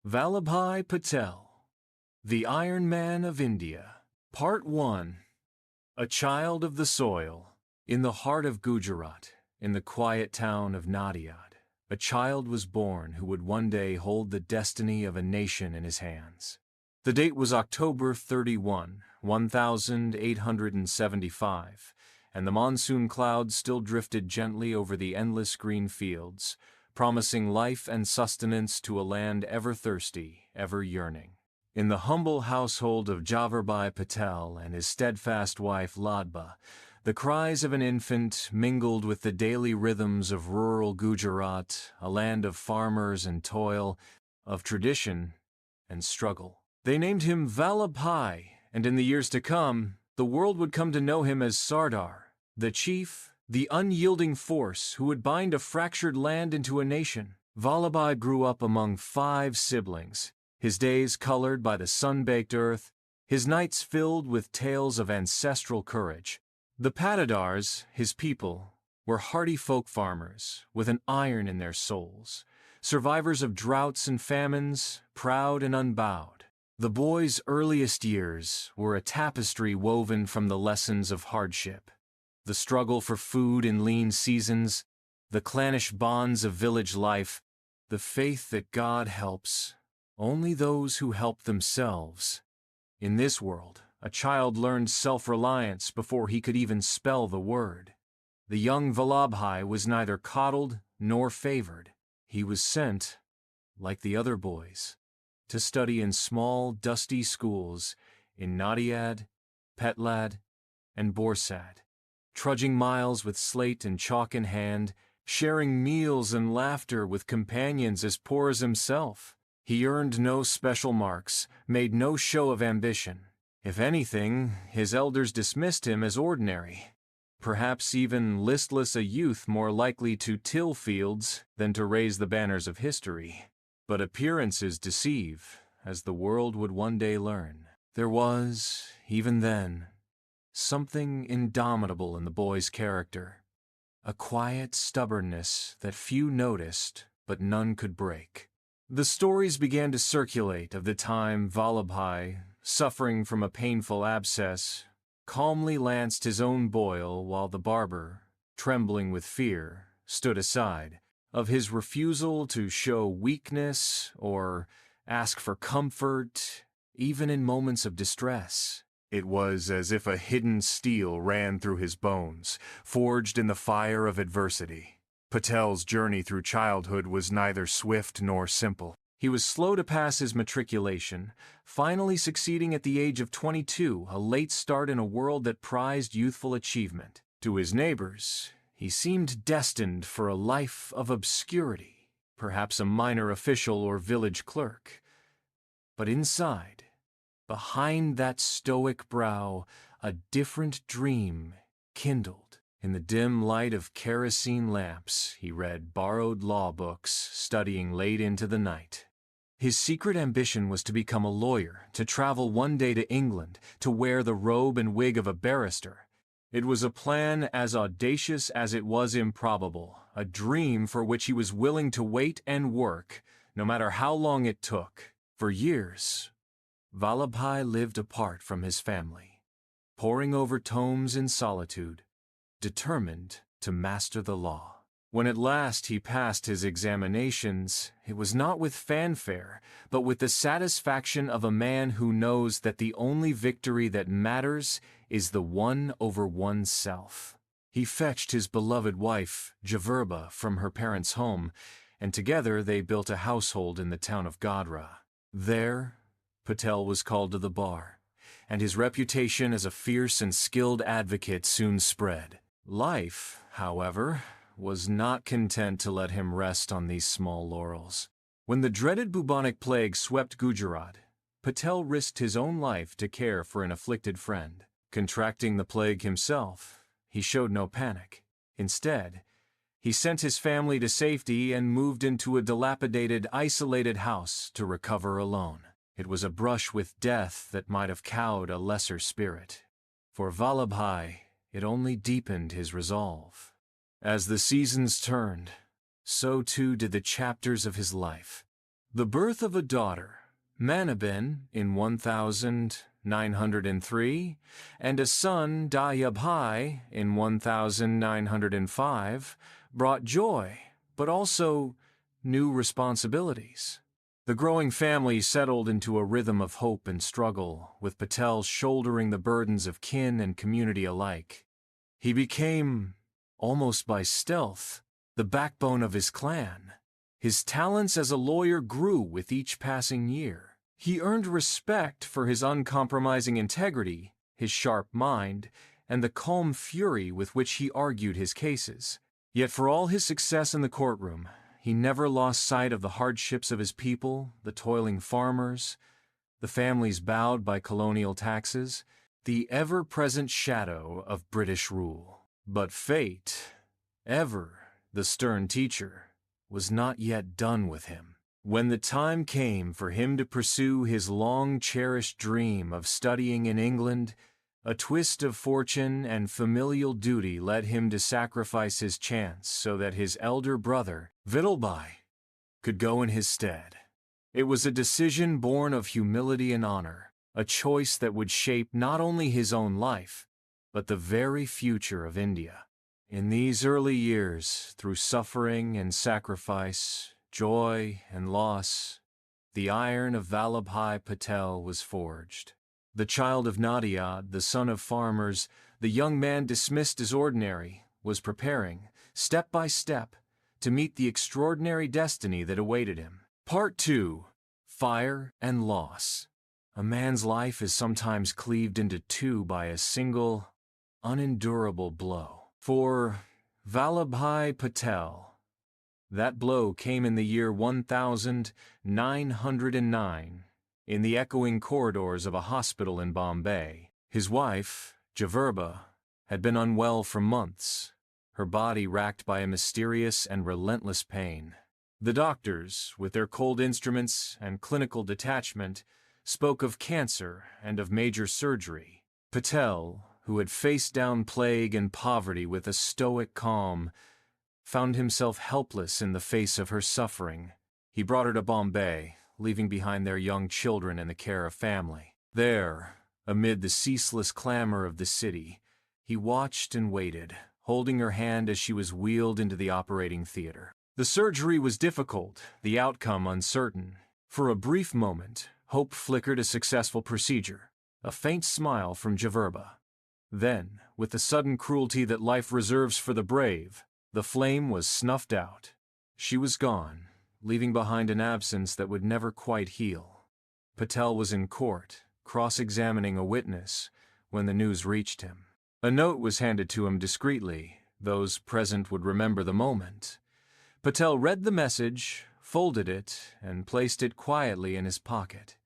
Vallabhbhai Patel, the Iron Man of India. Part 1. A child of the soil. In the heart of Gujarat, in the quiet town of Nadiad, a child was born who would one day hold the destiny of a nation in his hands. The date was October 31, 1875, and the monsoon clouds still drifted gently over the endless green fields, promising life and sustenance to a land ever thirsty, ever yearning. In the humble household of Vallabhbhai Patel and his steadfast wife Ladba, the cries of an infant mingled with the daily rhythms of rural Gujarat, a land of farmers and toil, of tradition and struggle. They named him Vallabhbhai, and in the years to come, the world would come to know him as Sardar, the chief, the unyielding force who would bind a fractured land into a nation. Vallabhbhai grew up among 5 siblings, his days colored by the sun-baked earth, his nights filled with tales of ancestral courage. The Patidars, his people, were hardy folk farmers with an iron in their souls, survivors of droughts and famines, proud and unbowed. The boy's earliest years were a tapestry woven from the lessons of hardship. The struggle for food in lean seasons, the clannish bonds of village life, the faith that God helps only those who help themselves. In this world, a child learned self-reliance before he could even spell the word. The young Vallabhbhai was neither coddled nor favored. He was sent, like the other boys, to study in small, dusty schools in Nadiad, Petlad, and Borsad, trudging miles with slate and chalk in hand, sharing meals and laughter with companions as poor as himself. He earned no special marks, made no show of ambition. If anything, his elders dismissed him as ordinary, perhaps even listless, a youth more likely to till fields than to raise the banners of history. But appearances deceive, as the world would one day learn. There was, even then, something indomitable in the boy's character, a quiet stubbornness that few noticed but none could break. The stories began to circulate of the time Vallabhbhai, suffering from a painful abscess, calmly lanced his own boil while the barber, trembling with fear, stood aside, of his refusal to show weakness or ask for comfort, even in moments of distress. It was as if a hidden steel ran through his bones, forged in the fire of adversity. Patel's journey through childhood was neither swift nor simple. He was slow to pass his matriculation, finally succeeding at the age of 22, a late start in a world that prized youthful achievement. To his neighbors, he seemed destined for a life of obscurity, perhaps a minor official or village clerk. But inside, behind that stoic brow, a different dream kindled. In the dim light of kerosene lamps, he read borrowed law books, studying late into the night. His secret ambition was to become a lawyer, to travel one day to England, to wear the robe and wig of a barrister. It was a plan as audacious as it was improbable, a dream for which he was willing to wait and work, no matter how long it took. For years, Vallabhbhai lived apart from his family, poring over tomes in solitude, determined to master the law. When at last he passed his examinations, it was not with fanfare, but with the satisfaction of a man who knows that the only victory that matters is the one over oneself. He fetched his beloved wife, Javerba, from her parents' home, and together they built a household in the town of Gujarat. There, Patel was called to the bar, and his reputation as a fierce and skilled advocate soon spread. Life, however, was not content to let him rest on these small laurels. When the dreaded bubonic plague swept Gujarat, Patel risked his own life to care for an afflicted friend. Contracting the plague himself, he showed no panic. Instead, he sent his family to safety and moved into a dilapidated, isolated house to recover alone. It was a brush with death that might have cowed a lesser spirit. For Vallabhbhai, it only deepened his resolve. As the seasons turned, so too did the chapters of his life. The birth of a daughter, Manabin, in 1903, and a son, Vallabhbhai, in 1905, brought joy, but also new responsibilities. The growing family settled into a rhythm of hope and struggle, with Patel shouldering the burdens of kin and community alike. He became, almost by stealth, the backbone of his clan. His talents as a lawyer grew with each passing year. He earned respect for his uncompromising integrity, his sharp mind, and the calm fury with which he argued his cases. Yet for all his success in the courtroom, he never lost sight of the hardships of his people, the toiling farmers, the families bowed by colonial taxes, the ever-present shadow of British rule. But fate, ever the stern teacher, was not yet done with him. When the time came for him to pursue his long-cherished dream of studying in England, a twist of fortune and familial duty led him to sacrifice his chance so that his elder brother, Vallabhbhai, could go in his stead. It was a decision born of humility and honor, a choice that would shape not only his own life, but the very future of India. In these early years, through suffering and sacrifice, joy and loss, the iron of Vallabhbhai Patel was forged. The child of Nadiad, the son of farmers, the young man dismissed as ordinary, was preparing, step by step, to meet the extraordinary destiny that awaited him. Part 2. Fire and Loss. A man's life is sometimes cleaved into two by a single, unendurable blow. For Vallabhbhai Patel, that blow came in the year 1909, in the echoing corridors of a hospital in Bombay. His wife, Javerba, had been unwell for months, her body racked by a mysterious and relentless pain. The doctors, with their cold instruments and clinical detachment, spoke of cancer and of major surgery. Patel, who had faced down plague and poverty with a stoic calm, found himself helpless in the face of her suffering. He brought her to Bombay, leaving behind their young children in the care of family. There, amid the ceaseless clamor of the city, he watched and waited, holding her hand as she was wheeled into the operating theater. The surgery was difficult, the outcome uncertain. For a brief moment, hope flickered a successful procedure, a faint smile from Javerba. Then, with the sudden cruelty that life reserves for the brave, the flame was snuffed out. She was gone, leaving behind an absence that would never quite heal. Patel was in court, cross-examining a witness, when the news reached him. A note was handed to him discreetly. Those present would remember the moment. Patel read the message, folded it, and placed it quietly in his pocket.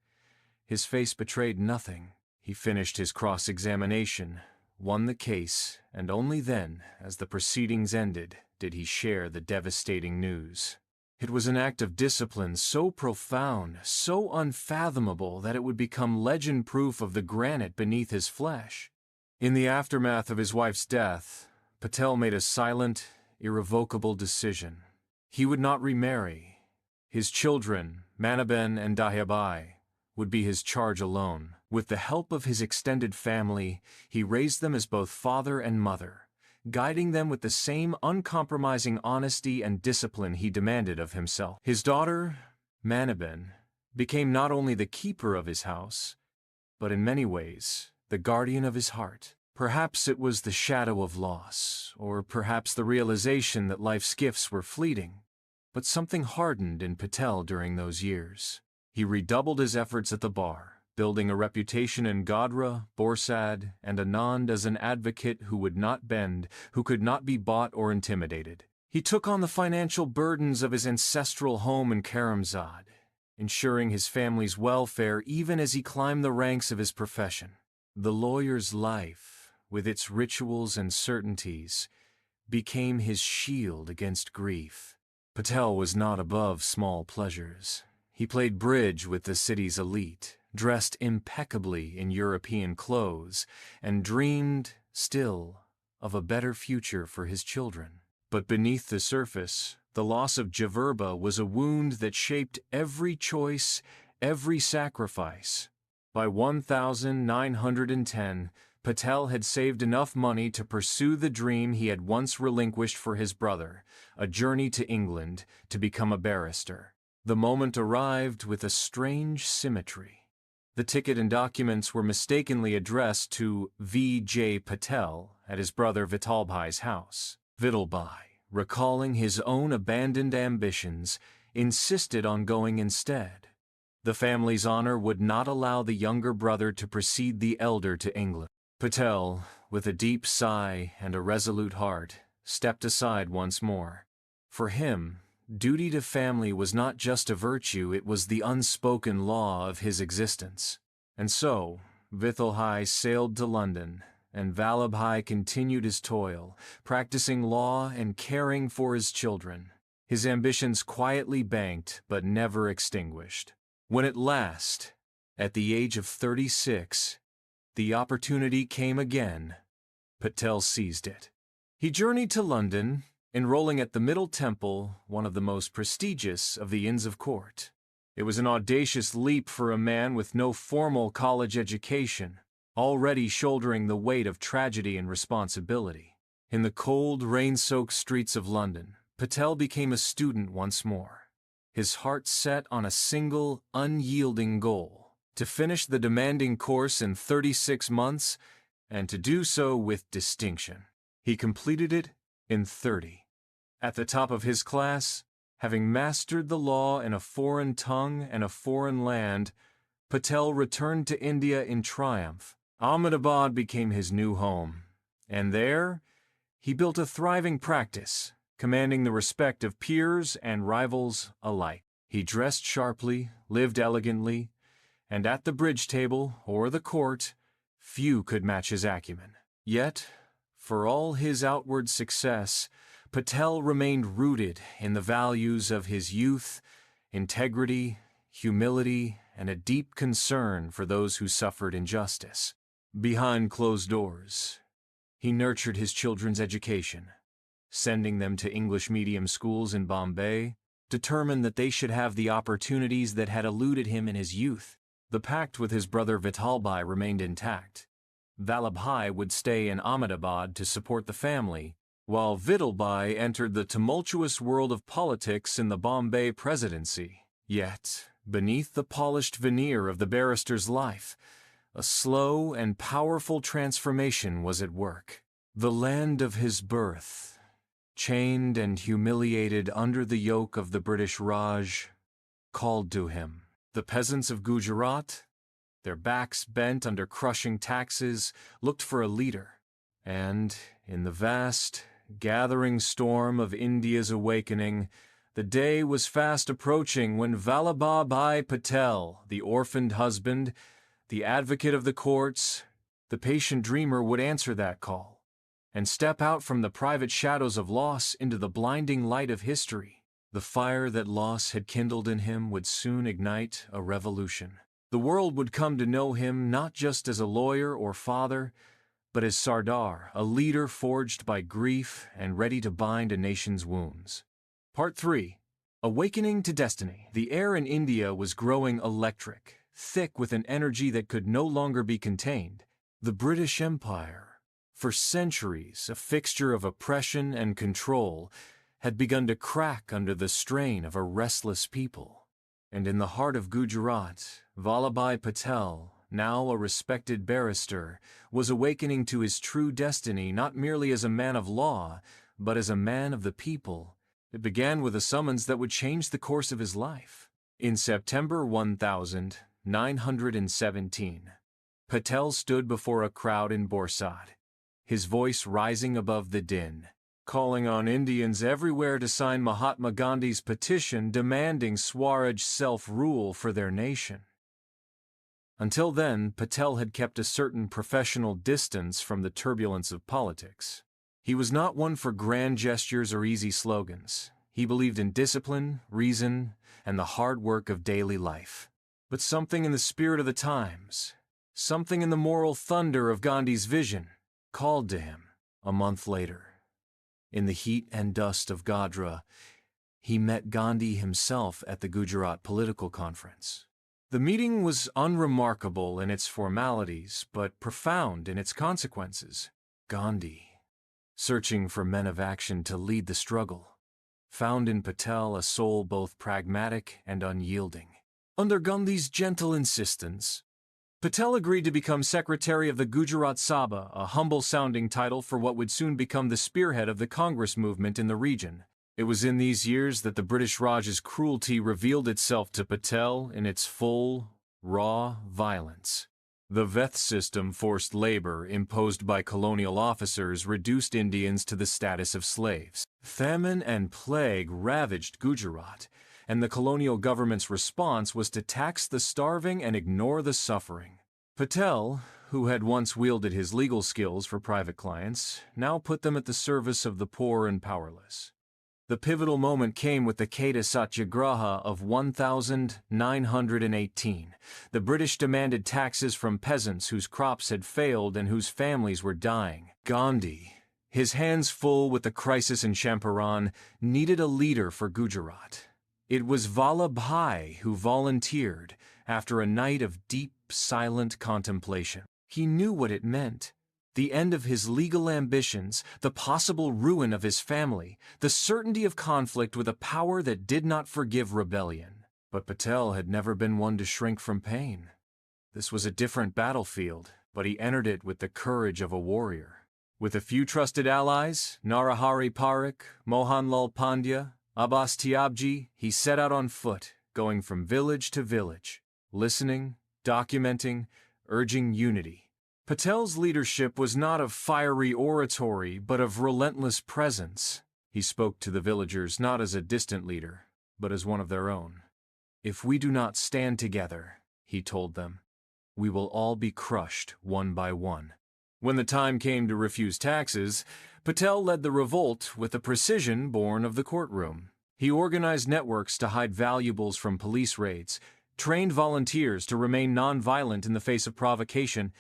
His face betrayed nothing. He finished his cross-examination, won the case, and only then, as the proceedings ended, did he share the devastating news. It was an act of discipline so profound, so unfathomable that it would become legend proof of the granite beneath his flesh. In the aftermath of his wife's death, Patel made a silent, irrevocable decision. He would not remarry. His children, Manabin and Vallabhbhai, would be his charge alone. With the help of his extended family, he raised them as both father and mother, guiding them with the same uncompromising honesty and discipline he demanded of himself. His daughter, Manabin, became not only the keeper of his house, but in many ways, the guardian of his heart. Perhaps it was the shadow of loss, or perhaps the realization that life's gifts were fleeting, but something hardened in Patel during those years. He redoubled his efforts at the bar, building a reputation in Godhra, Borsad, and Anand as an advocate who would not bend, who could not be bought or intimidated. He took on the financial burdens of his ancestral home in Karamzad, ensuring his family's welfare even as he climbed the ranks of his profession. The lawyer's life, with its rituals and certainties, became his shield against grief. Patel was not above small pleasures. He played bridge with the city's elite, dressed impeccably in European clothes, and dreamed, still, of a better future for his children. But beneath the surface, The loss of Javerba was a wound that shaped every choice, every sacrifice. By 1910, Patel had saved enough money to pursue the dream he had once relinquished for his brother, a journey to England to become a barrister. The moment arrived with a strange symmetry. The ticket and documents were mistakenly addressed to V.J. Patel at his brother Vallabhbhai's house. Vallabhbhai, recalling his own abandoned ambitions, insisted on going instead. The family's honor would not allow the younger brother to precede the elder to England. Patel, with a deep sigh and a resolute heart, stepped aside once more. For him, duty to family was not just a virtue, it was the unspoken law of his existence. And so, Vallabhbhai sailed to London, and Vallabhbhai continued his toil, practicing law and caring for his children. His ambitions quietly banked but never extinguished. When at last, at the age of 36, the opportunity came again, Patel seized it. He journeyed to London, enrolling at the Middle Temple, one of the most prestigious of the Inns of Court. It was an audacious leap for a man with no formal college education, already shouldering the weight of tragedy and responsibility. In the cold, rain-soaked streets of London, Patel became a student once more, his heart set on a single, unyielding goal: to finish the demanding course in 36 months, and to do so with distinction. He completed it in 30. At the top of his class, having mastered the law in a foreign tongue and a foreign land, Patel returned to India in triumph. Ahmedabad became his new home, and there he built a thriving practice, commanding the respect of peers and rivals alike. He dressed sharply, lived elegantly, and at the bridge table or the court, few could match his acumen. Yet, for all his outward success, Patel remained rooted in the values of his youth: integrity, humility, and a deep concern for those who suffered injustice. Behind closed doors, he nurtured his children's education, sending them to English medium schools in Bombay, determined that they should have the opportunities that had eluded him in his youth. The pact with his brother Vallabhbhai remained intact. Vallabhbhai would stay in Ahmedabad to support the family, while Vallabhbhai entered the tumultuous world of politics in the Bombay presidency. Yet, beneath the polished veneer of the barrister's life, a slow and powerful transformation was at work. The land of his birth, chained and humiliated under the yoke of the British Raj, called to him. The peasants of Gujarat, their backs bent under crushing taxes, looked for a leader. And, in the vast, gathering storm of India's awakening, the day was fast approaching when Vallabhbhai Patel, the orphaned husband, the advocate of the courts, the patient dreamer, would answer that call, and step out from the private shadows of loss into the blinding light of history. The fire that loss had kindled in him would soon ignite a revolution. The world would come to know him not just as a lawyer or father, but as Sardar, a leader forged by grief and ready to bind a nation's wounds. Part 3. Awakening to Destiny. The air in India was growing electric, thick with an energy that could no longer be contained. The British Empire, for centuries a fixture of oppression and control, had begun to crack under the strain of a restless people. And in the heart of Gujarat, Vallabhbhai Patel, now a respected barrister, was awakening to his true destiny not merely as a man of law, but as a man of the people. It began with a summons that would change the course of his life. In September 1917, Patel stood before a crowd in Borsad, his voice rising above the din, calling on Indians everywhere to sign Mahatma Gandhi's petition demanding Swaraj self-rule for their nation. Until then, Patel had kept a certain professional distance from the turbulence of politics. He was not one for grand gestures or easy slogans. He believed in discipline, reason, and the hard work of daily life. But something in the spirit of the times, something in the moral thunder of Gandhi's vision, called to him. A month later, in the heat and dust of Godhra, he met Gandhi himself at the Gujarat political conference. The meeting was unremarkable in its formalities, but profound in its consequences. Gandhi, searching for men of action to lead the struggle, found in Patel a soul both pragmatic and unyielding. Under Gandhi's gentle insistence, Patel agreed to become Secretary of the Gujarat Sabha, a humble-sounding title for what would soon become the spearhead of the Congress movement in the region. It was in these years that the British Raj's cruelty revealed itself to Patel in its full, raw violence. The Veth system, forced labor imposed by colonial officers, reduced Indians to the status of slaves. Famine and plague ravaged Gujarat, and the colonial government's response was to tax the starving and ignore the suffering. Patel, who had once wielded his legal skills for private clients, now put them at the service of the poor and powerless. The pivotal moment came with the Kheda Satyagraha of 1918. The British demanded taxes from peasants whose crops had failed and whose families were dying. Gandhi, his hands full with the crisis in Champaran, needed a leader for Gujarat. It was Vallabhbhai who volunteered after a night of deep, silent contemplation. He knew what it meant. The end of his legal ambitions, the possible ruin of his family, the certainty of conflict with a power that did not forgive rebellion. But Patel had never been one to shrink from pain. This was a different battlefield, but he entered it with the courage of a warrior. With a few trusted allies, Narahari Parikh, Mohanlal Pandya, Abbas Tyabji, he set out on foot, going from village to village, listening, documenting, urging unity. Patel's leadership was not of fiery oratory, but of relentless presence. He spoke to the villagers not as a distant leader, but as one of their own. "If we do not stand together," he told them, "we will all be crushed one by one." When the time came to refuse taxes, Patel led the revolt with a precision born of the courtroom. He organized networks to hide valuables from police raids, trained volunteers to remain nonviolent in the face of provocation,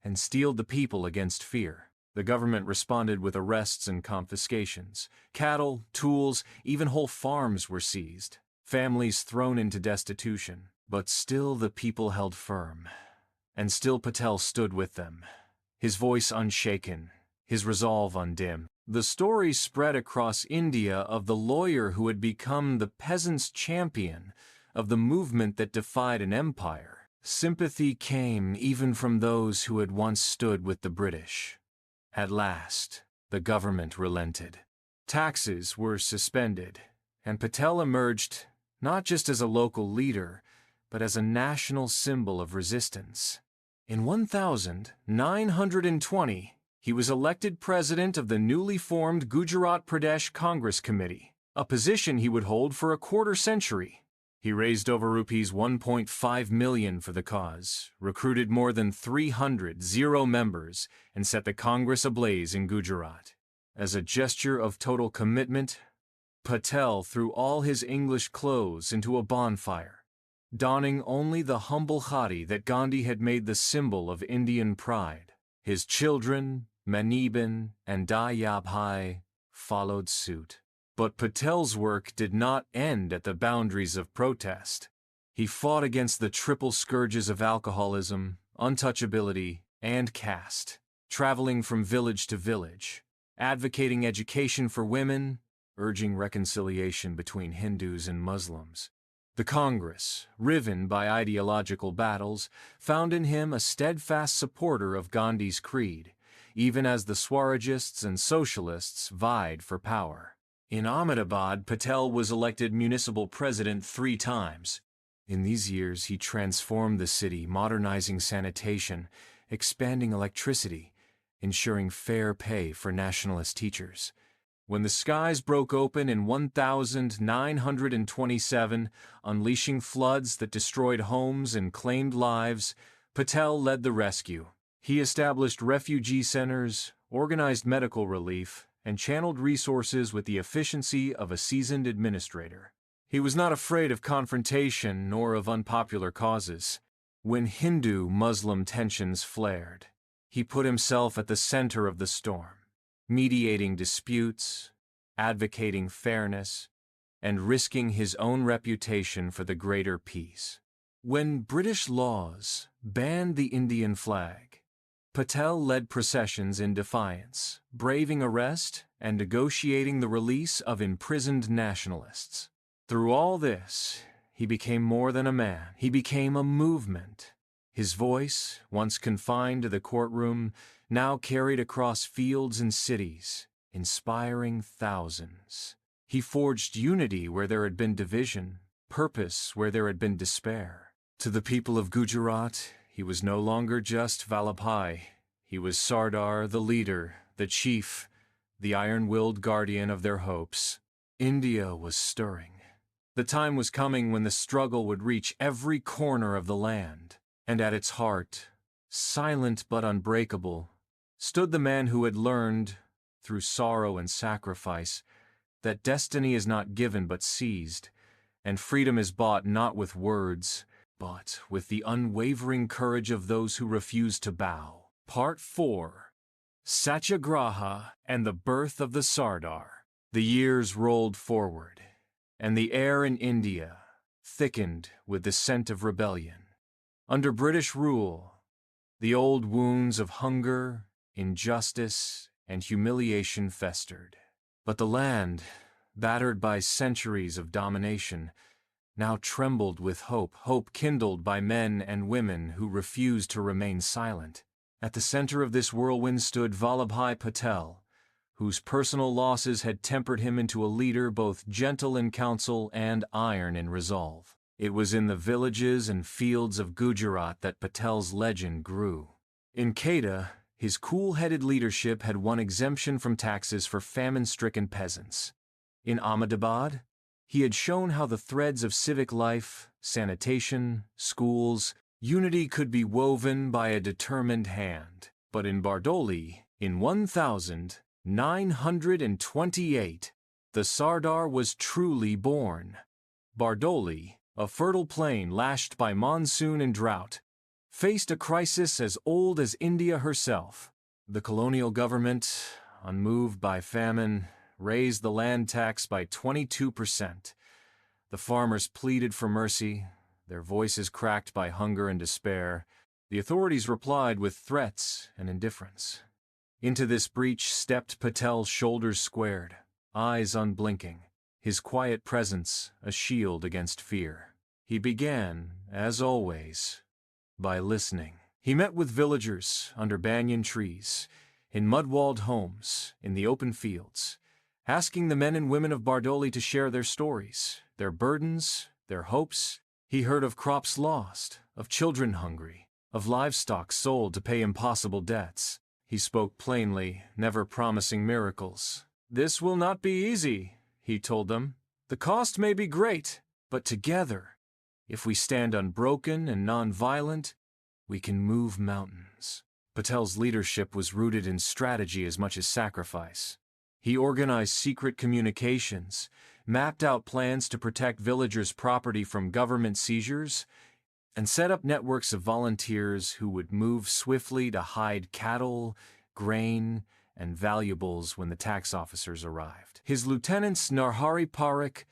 and steeled the people against fear. The government responded with arrests and confiscations. Cattle, tools, even whole farms were seized. Families thrown into destitution. But still the people held firm. And still Patel stood with them, his voice unshaken, his resolve undimmed. The story spread across India of the lawyer who had become the peasant's champion of the movement that defied an empire. Sympathy came even from those who had once stood with the British. At last, the government relented. Taxes were suspended, and Patel emerged not just as a local leader, but as a national symbol of resistance. In 1920, he was elected president of the newly formed Gujarat Pradesh Congress Committee, a position he would hold for a quarter century. He raised over rupees 1.5 million for the cause, recruited more than 300 members, and set the Congress ablaze in Gujarat. As a gesture of total commitment, Patel threw all his English clothes into a bonfire, donning only the humble khadi that Gandhi had made the symbol of Indian pride. His children, Maneben and Dayabhai, followed suit. But Patel's work did not end at the boundaries of protest. He fought against the triple scourges of alcoholism, untouchability, and caste, traveling from village to village, advocating education for women, urging reconciliation between Hindus and Muslims. The Congress, riven by ideological battles, found in him a steadfast supporter of Gandhi's creed, even as the Swarajists and Socialists vied for power. In Ahmedabad, Patel was elected municipal president 3 times. In these years, he transformed the city, modernizing sanitation, expanding electricity, ensuring fair pay for nationalist teachers. When the skies broke open in 1927, unleashing floods that destroyed homes and claimed lives, Patel led the rescue. He established refugee centers, organized medical relief, and channeled resources with the efficiency of a seasoned administrator. He was not afraid of confrontation nor of unpopular causes. When Hindu-Muslim tensions flared, he put himself at the center of the storm, mediating disputes, advocating fairness, and risking his own reputation for the greater peace. When British laws banned the Indian flag, Patel led processions in defiance, braving arrest and negotiating the release of imprisoned nationalists. Through all this, he became more than a man. He became a movement. His voice, once confined to the courtroom, now carried across fields and cities, inspiring thousands. He forged unity where there had been division, purpose where there had been despair. To the people of Gujarat, he was no longer just Vallabhbhai. He was Sardar, the leader, the chief, the iron-willed guardian of their hopes. India was stirring. The time was coming when the struggle would reach every corner of the land, and at its heart, silent but unbreakable, stood the man who had learned, through sorrow and sacrifice, that destiny is not given but seized, and freedom is bought not with words, but with the unwavering courage of those who refuse to bow. Part 4. Satyagraha and the Birth of the Sardar. The years rolled forward, and the air in India thickened with the scent of rebellion. Under British rule, the old wounds of hunger, injustice, and humiliation festered. But the land, battered by centuries of domination, now trembled with hope kindled by men and women who refused to remain silent. At the center of this whirlwind stood Vallabhbhai Patel, whose personal losses had tempered him into a leader both gentle in counsel and iron in resolve. It was in the villages and fields of Gujarat that Patel's legend grew. In Kheda, his cool-headed leadership had won exemption from taxes for famine-stricken peasants. In Ahmedabad, he had shown how the threads of civic life, sanitation, schools, unity could be woven by a determined hand. But in Bardoli, in 1928, the Sardar was truly born. Bardoli, a fertile plain lashed by monsoon and drought, faced a crisis as old as India herself. The colonial government, unmoved by famine, raised the land tax by 22%. The farmers pleaded for mercy, their voices cracked by hunger and despair. The authorities replied with threats and indifference. Into this breach stepped Patel, shoulders squared, eyes unblinking, his quiet presence a shield against fear. He began, as always, by listening. He met with villagers under banyan trees, in mud-walled homes, in the open fields, asking the men and women of Bardoli to share their stories, their burdens, their hopes. He heard of crops lost, of children hungry, of livestock sold to pay impossible debts. He spoke plainly, never promising miracles. "This will not be easy," he told them. "The cost may be great, but together, if we stand unbroken and non-violent, we can move mountains." Patel's leadership was rooted in strategy as much as sacrifice. He organized secret communications, mapped out plans to protect villagers' property from government seizures, and set up networks of volunteers who would move swiftly to hide cattle, grain, and valuables when the tax officers arrived. His lieutenants Narhari Parekh,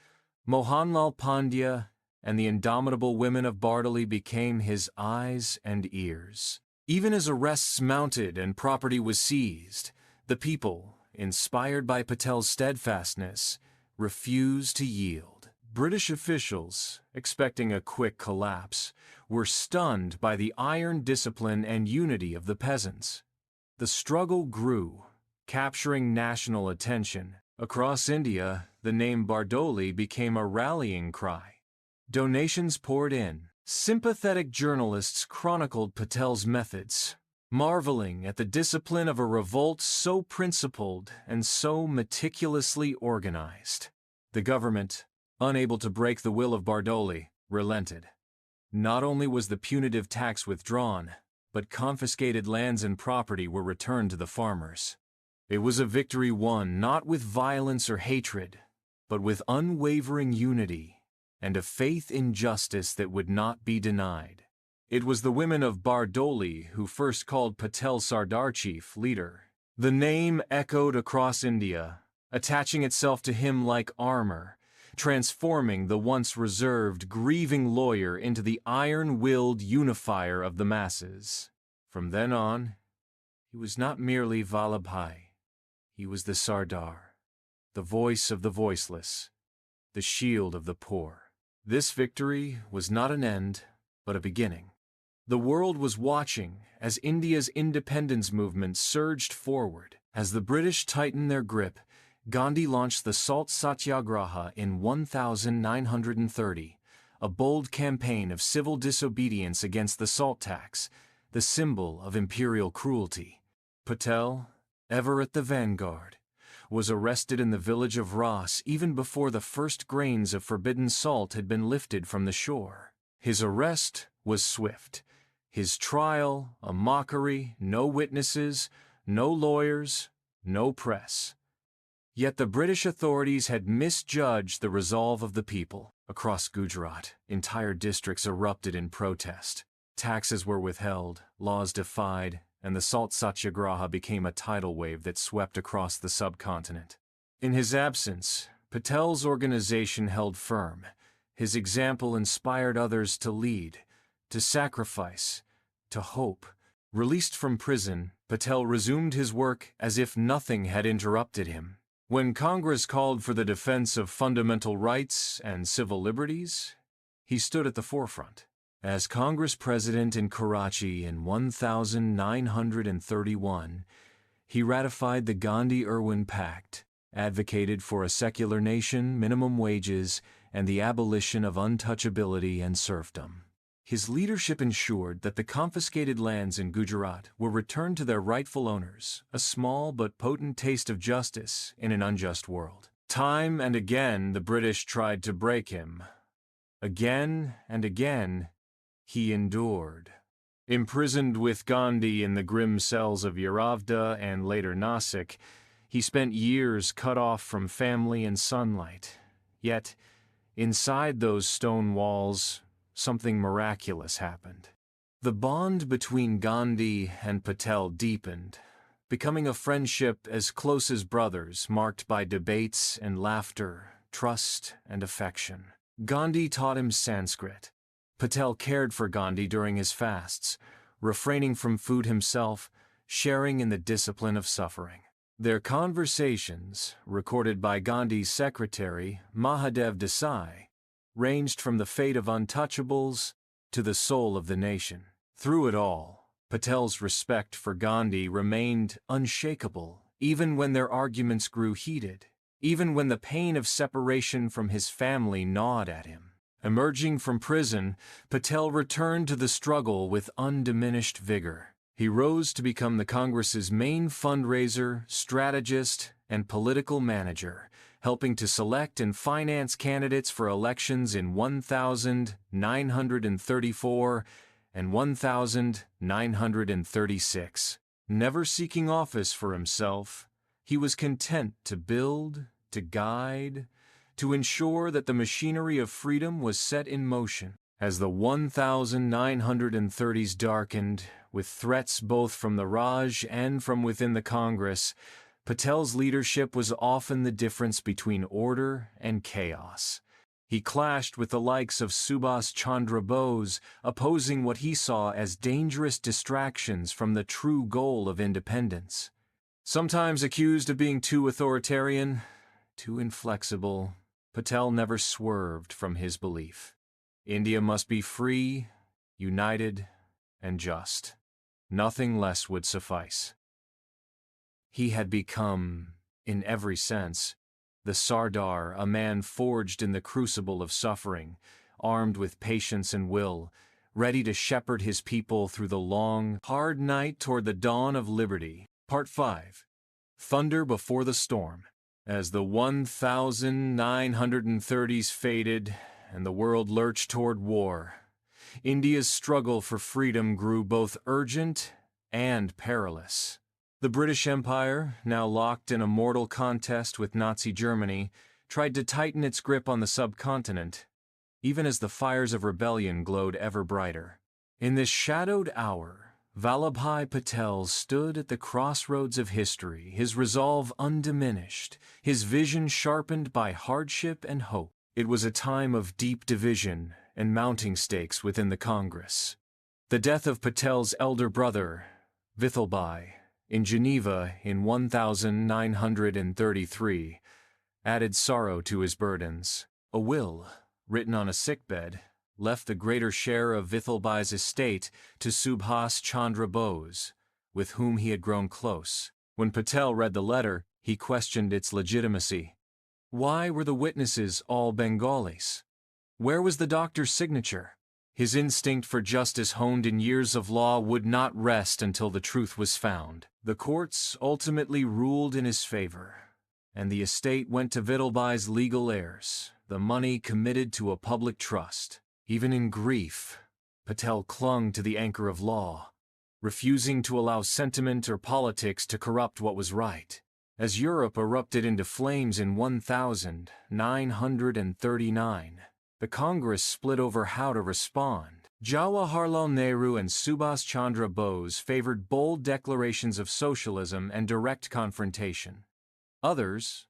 Mohanlal Pandya, and the indomitable women of Bardoli became his eyes and ears. Even as arrests mounted and property was seized, the people, inspired by Patel's steadfastness, refused to yield. British officials, expecting a quick collapse, were stunned by the iron discipline and unity of the peasants. The struggle grew, capturing national attention. Across India, the name Bardoli became a rallying cry. Donations poured in. Sympathetic journalists chronicled Patel's methods, marveling at the discipline of a revolt so principled and so meticulously organized. The government, unable to break the will of Bardoli, relented. Not only was the punitive tax withdrawn, but confiscated lands and property were returned to the farmers. It was a victory won not with violence or hatred, but with unwavering unity and a faith in justice that would not be denied. It was the women of Bardoli who first called Patel Sardar chief leader. The name echoed across India, attaching itself to him like armor, transforming the once reserved, grieving lawyer into the iron-willed unifier of the masses. From then on, he was not merely Vallabhbhai. He was the Sardar, the voice of the voiceless, the shield of the poor. This victory was not an end, but a beginning. The world was watching as India's independence movement surged forward. As the British tightened their grip, Gandhi launched the Salt Satyagraha in 1930, a bold campaign of civil disobedience against the salt tax, the symbol of imperial cruelty. Patel, ever at the vanguard, was arrested in the village of Ras even before the first grains of forbidden salt had been lifted from the shore. His arrest was swift. His trial, a mockery, no witnesses, no lawyers, no press. Yet the British authorities had misjudged the resolve of the people. Across Gujarat, entire districts erupted in protest. Taxes were withheld, laws defied, and the Salt Satyagraha became a tidal wave that swept across the subcontinent. In his absence, Patel's organization held firm. His example inspired others to lead, to sacrifice, to hope. Released from prison, Patel resumed his work as if nothing had interrupted him. When Congress called for the defense of fundamental rights and civil liberties, he stood at the forefront. As Congress President in Karachi in 1931, he ratified the Gandhi-Irwin Pact, advocated for a secular nation, minimum wages, and the abolition of untouchability and serfdom. His leadership ensured that the confiscated lands in Gujarat were returned to their rightful owners, a small but potent taste of justice in an unjust world. Time and again the British tried to break him. Again and again, he endured. Imprisoned with Gandhi in the grim cells of Yeravda and later Nasik, he spent years cut off from family and sunlight. Yet, inside those stone walls, something miraculous happened. The bond between Gandhi and Patel deepened, becoming a friendship as close as brothers, marked by debates and laughter, trust and affection. Gandhi taught him Sanskrit. Patel cared for Gandhi during his fasts, refraining from food himself, sharing in the discipline of suffering. Their conversations, recorded by Gandhi's secretary, Mahadev Desai, ranged from the fate of untouchables to the soul of the nation. Through it all, Patel's respect for Gandhi remained unshakable, even when their arguments grew heated, even when the pain of separation from his family gnawed at him. Emerging from prison, Patel returned to the struggle with undiminished vigor. He rose to become the Congress's main fundraiser, strategist, and political manager, helping to select and finance candidates for elections in 1934 and 1936. Never seeking office for himself, he was content to build, to guide, to ensure that the machinery of freedom was set in motion. As the 1930s darkened, with threats both from the Raj and from within the Congress, Patel's leadership was often the difference between order and chaos. He clashed with the likes of Subhas Chandra Bose, opposing what he saw as dangerous distractions from the true goal of independence. Sometimes accused of being too authoritarian, too inflexible, Patel never swerved from his belief. India must be free, united, and just. Nothing less would suffice. He had become, in every sense, the Sardar, a man forged in the crucible of suffering, armed with patience and will, ready to shepherd his people through the long, hard night toward the dawn of liberty. Part 5. Thunder Before the Storm. As the 1930s faded and the world lurched toward war, India's struggle for freedom grew both urgent and perilous. The British Empire, now locked in a mortal contest with Nazi Germany, tried to tighten its grip on the subcontinent, even as the fires of rebellion glowed ever brighter. In this shadowed hour, Vallabhbhai Patel stood at the crossroads of history, his resolve undiminished, his vision sharpened by hardship and hope. It was a time of deep division and mounting stakes within the Congress. The death of Patel's elder brother, Vallabhbhai, in Geneva in 1933, added sorrow to his burdens. A will, written on a sickbed, left the greater share of Vallabhbhai's estate to Subhas Chandra Bose, with whom he had grown close. When Patel read the letter, he questioned its legitimacy. Why were the witnesses all Bengalis? Where was the doctor's signature? His instinct for justice, honed in years of law, would not rest until the truth was found. The courts ultimately ruled in his favor, and the estate went to Vallabhbhai's legal heirs, the money committed to a public trust. Even in grief, Patel clung to the anchor of law, refusing to allow sentiment or politics to corrupt what was right. As Europe erupted into flames in 1939, the Congress split over how to respond. Jawaharlal Nehru and Subhas Chandra Bose favored bold declarations of socialism and direct confrontation. Others,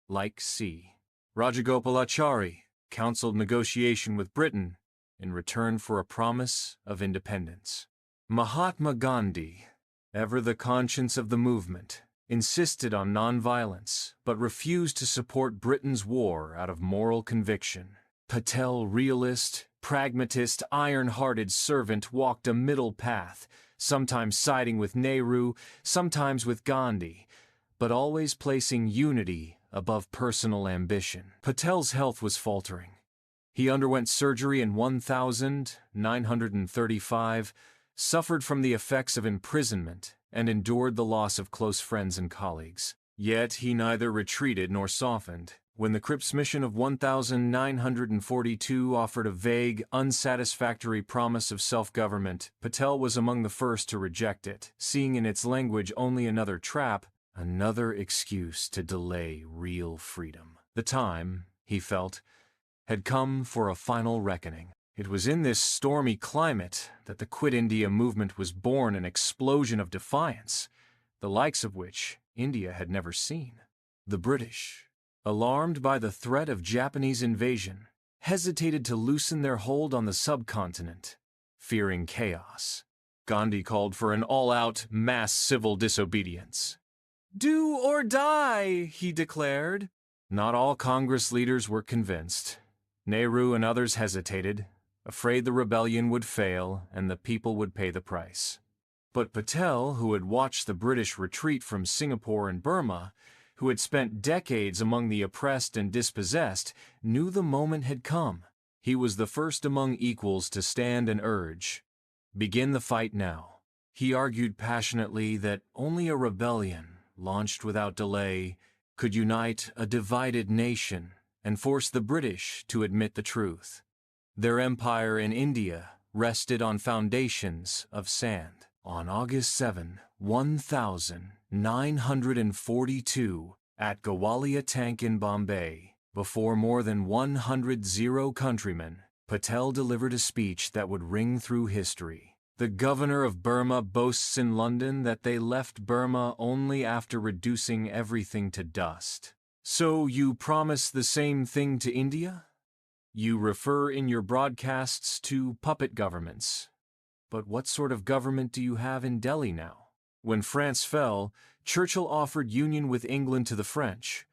like C. Rajagopalachari, counseled negotiation with Britain in return for a promise of independence. Mahatma Gandhi, ever the conscience of the movement, insisted on nonviolence but refused to support Britain's war out of moral conviction. Patel, realist, pragmatist, iron-hearted servant, walked a middle path, sometimes siding with Nehru, sometimes with Gandhi, but always placing unity above personal ambition. Patel's health was faltering. He underwent surgery in 1935, suffered from the effects of imprisonment, and endured the loss of close friends and colleagues. Yet he neither retreated nor softened. When the Cripps mission of 1942 offered a vague, unsatisfactory promise of self-government, Patel was among the first to reject it, seeing in its language only another trap, another excuse to delay real freedom. The time, he felt, had come for a final reckoning. It was in this stormy climate that the Quit India movement was born, an explosion of defiance, the likes of which India had never seen. The British, alarmed by the threat of Japanese invasion, hesitated to loosen their hold on the subcontinent, fearing chaos. Gandhi called for an all-out mass civil disobedience. "Do or die," he declared. Not all Congress leaders were convinced. Nehru and others hesitated, afraid the rebellion would fail and the people would pay the price. But Patel, who had watched the British retreat from Singapore and Burma, who had spent decades among the oppressed and dispossessed, knew the moment had come. He was the first among equals to stand and urge, "Begin the fight now." He argued passionately that only a rebellion, launched without delay, could unite a divided nation and force the British to admit the truth. Their empire in India rested on foundations of sand. On August 7, 1942, at Gawalia Tank in Bombay, before more than 100 countrymen, Patel delivered a speech that would ring through history. The governor of Burma boasts in London that they left Burma only after reducing everything to dust. So you promise the same thing to India? You refer in your broadcasts to puppet governments. But what sort of government do you have in Delhi now? When France fell, Churchill offered union with England to the French.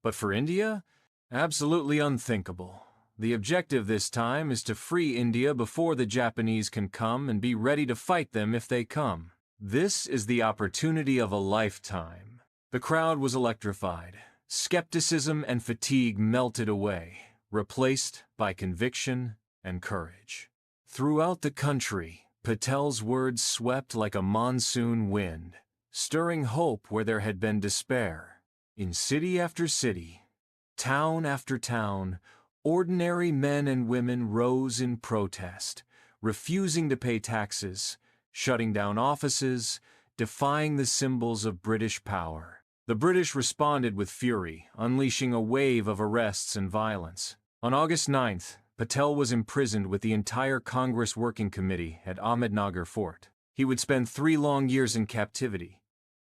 But for India? Absolutely unthinkable. The objective this time is to free India before the Japanese can come and be ready to fight them if they come. This is the opportunity of a lifetime. The crowd was electrified. Skepticism and fatigue melted away, replaced by conviction and courage. Throughout the country, Patel's words swept like a monsoon wind, stirring hope where there had been despair. In city after city, town after town, ordinary men and women rose in protest, refusing to pay taxes, shutting down offices, defying the symbols of British power. The British responded with fury, unleashing a wave of arrests and violence. On August 9th, Patel was imprisoned with the entire Congress Working Committee at Ahmednagar Fort. He would spend 3 long years in captivity.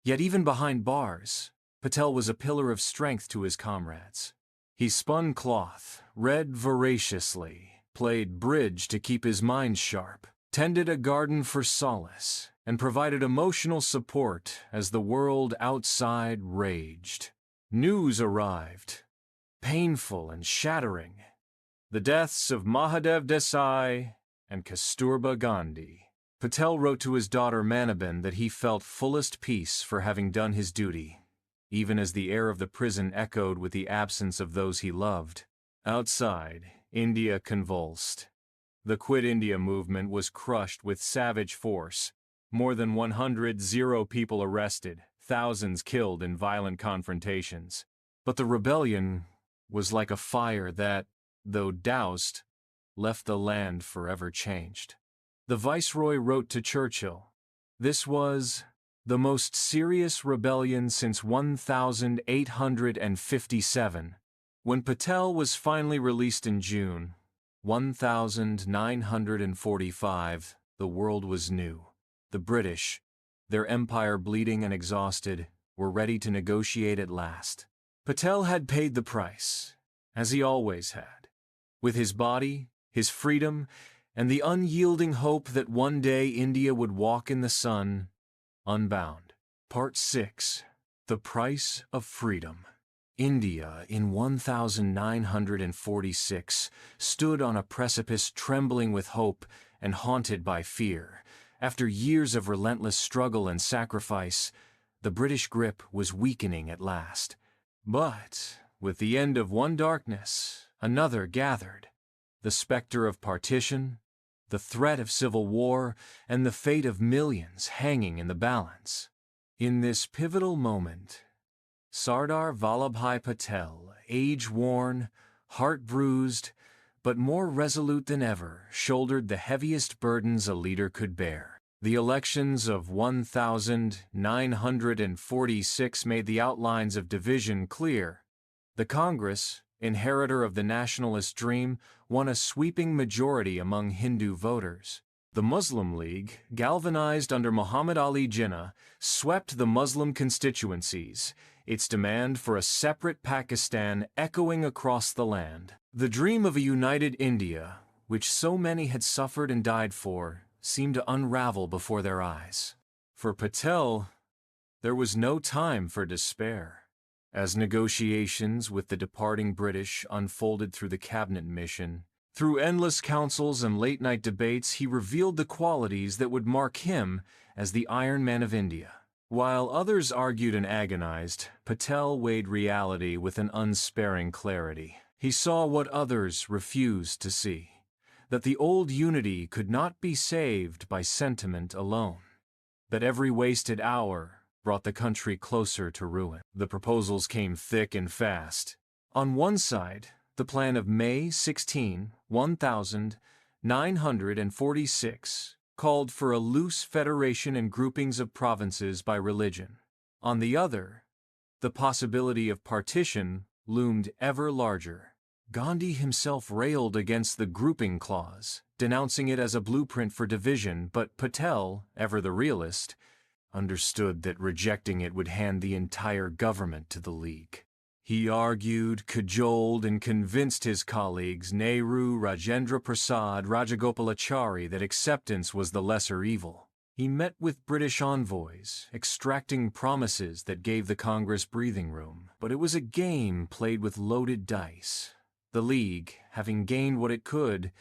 Yet even behind bars, Patel was a pillar of strength to his comrades. He spun cloth, read voraciously, played bridge to keep his mind sharp, tended a garden for solace, and provided emotional support as the world outside raged. News arrived, painful and shattering. The deaths of Mahadev Desai and Kasturba Gandhi. Patel wrote to his daughter Manabin that he felt fullest peace for having done his duty, even as the air of the prison echoed with the absence of those he loved. Outside, India convulsed. The Quit India movement was crushed with savage force. More than 100 people arrested, thousands killed in violent confrontations. But the rebellion was like a fire that, though doused, left the land forever changed. The Viceroy wrote to Churchill, "This was the most serious rebellion since 1857. When Patel was finally released in June 1945, the world was new. The British, their empire bleeding and exhausted, were ready to negotiate at last. Patel had paid the price, as he always had, with his body, his freedom, and the unyielding hope that one day India would walk in the sun, unbound. Part 6. The Price of Freedom. India, in 1946, stood on a precipice trembling with hope and haunted by fear. After years of relentless struggle and sacrifice, the British grip was weakening at last. But, with the end of one darkness, another gathered. The specter of partition, the threat of civil war, and the fate of millions hanging in the balance. In this pivotal moment, Sardar Vallabhbhai Patel, age-worn, heart-bruised, but more resolute than ever, shouldered the heaviest burdens a leader could bear. The elections of 1946 made the outlines of division clear. The Congress, inheritor of the nationalist dream, won a sweeping majority among Hindu voters. The Muslim League, galvanized under Muhammad Ali Jinnah, swept the Muslim constituencies, its demand for a separate Pakistan echoing across the land. The dream of a united India, which so many had suffered and died for, seemed to unravel before their eyes. For Patel, there was no time for despair. As negotiations with the departing British unfolded through the cabinet mission, through endless councils and late-night debates, he revealed the qualities that would mark him as the Iron Man of India. While others argued and agonized, Patel weighed reality with an unsparing clarity. He saw what others refused to see, that the old unity could not be saved by sentiment alone, that every wasted hour brought the country closer to ruin. The proposals came thick and fast. On one side, the plan of May 16, 1946, called for a loose federation and groupings of provinces by religion. On the other, the possibility of partition loomed ever larger. Gandhi himself railed against the grouping clause, denouncing it as a blueprint for division, but Patel, ever the realist, understood that rejecting it would hand the entire government to the League. He argued, cajoled, and convinced his colleagues Nehru, Rajendra Prasad, Rajagopalachari that acceptance was the lesser evil. He met with British envoys, extracting promises that gave the Congress breathing room. But it was a game played with loaded dice. The League, having gained what it could,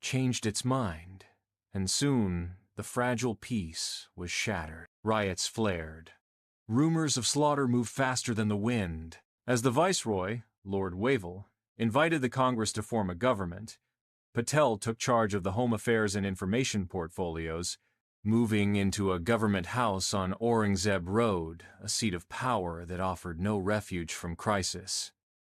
changed its mind, and soon the fragile peace was shattered. Riots flared. Rumors of slaughter moved faster than the wind. As the Viceroy, Lord Wavell, invited the Congress to form a government, Patel took charge of the Home Affairs and Information portfolios, moving into a government house on Aurangzeb Road, a seat of power that offered no refuge from crisis.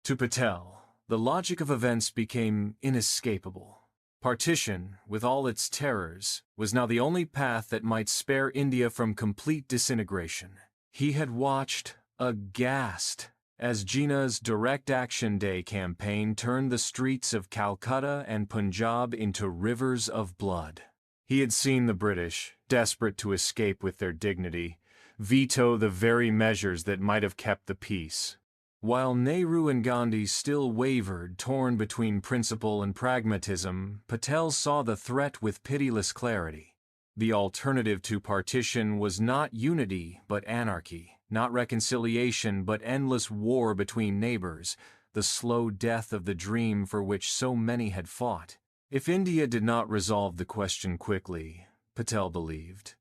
To Patel, the logic of events became inescapable. Partition, with all its terrors, was now the only path that might spare India from complete disintegration. He had watched, aghast, as Jinnah's Direct Action Day campaign turned the streets of Calcutta and Punjab into rivers of blood. He had seen the British, desperate to escape with their dignity, veto the very measures that might have kept the peace. While Nehru and Gandhi still wavered, torn between principle and pragmatism, Patel saw the threat with pitiless clarity. The alternative to partition was not unity but anarchy, not reconciliation but endless war between neighbors, the slow death of the dream for which so many had fought. If India did not resolve the question quickly, Patel believed,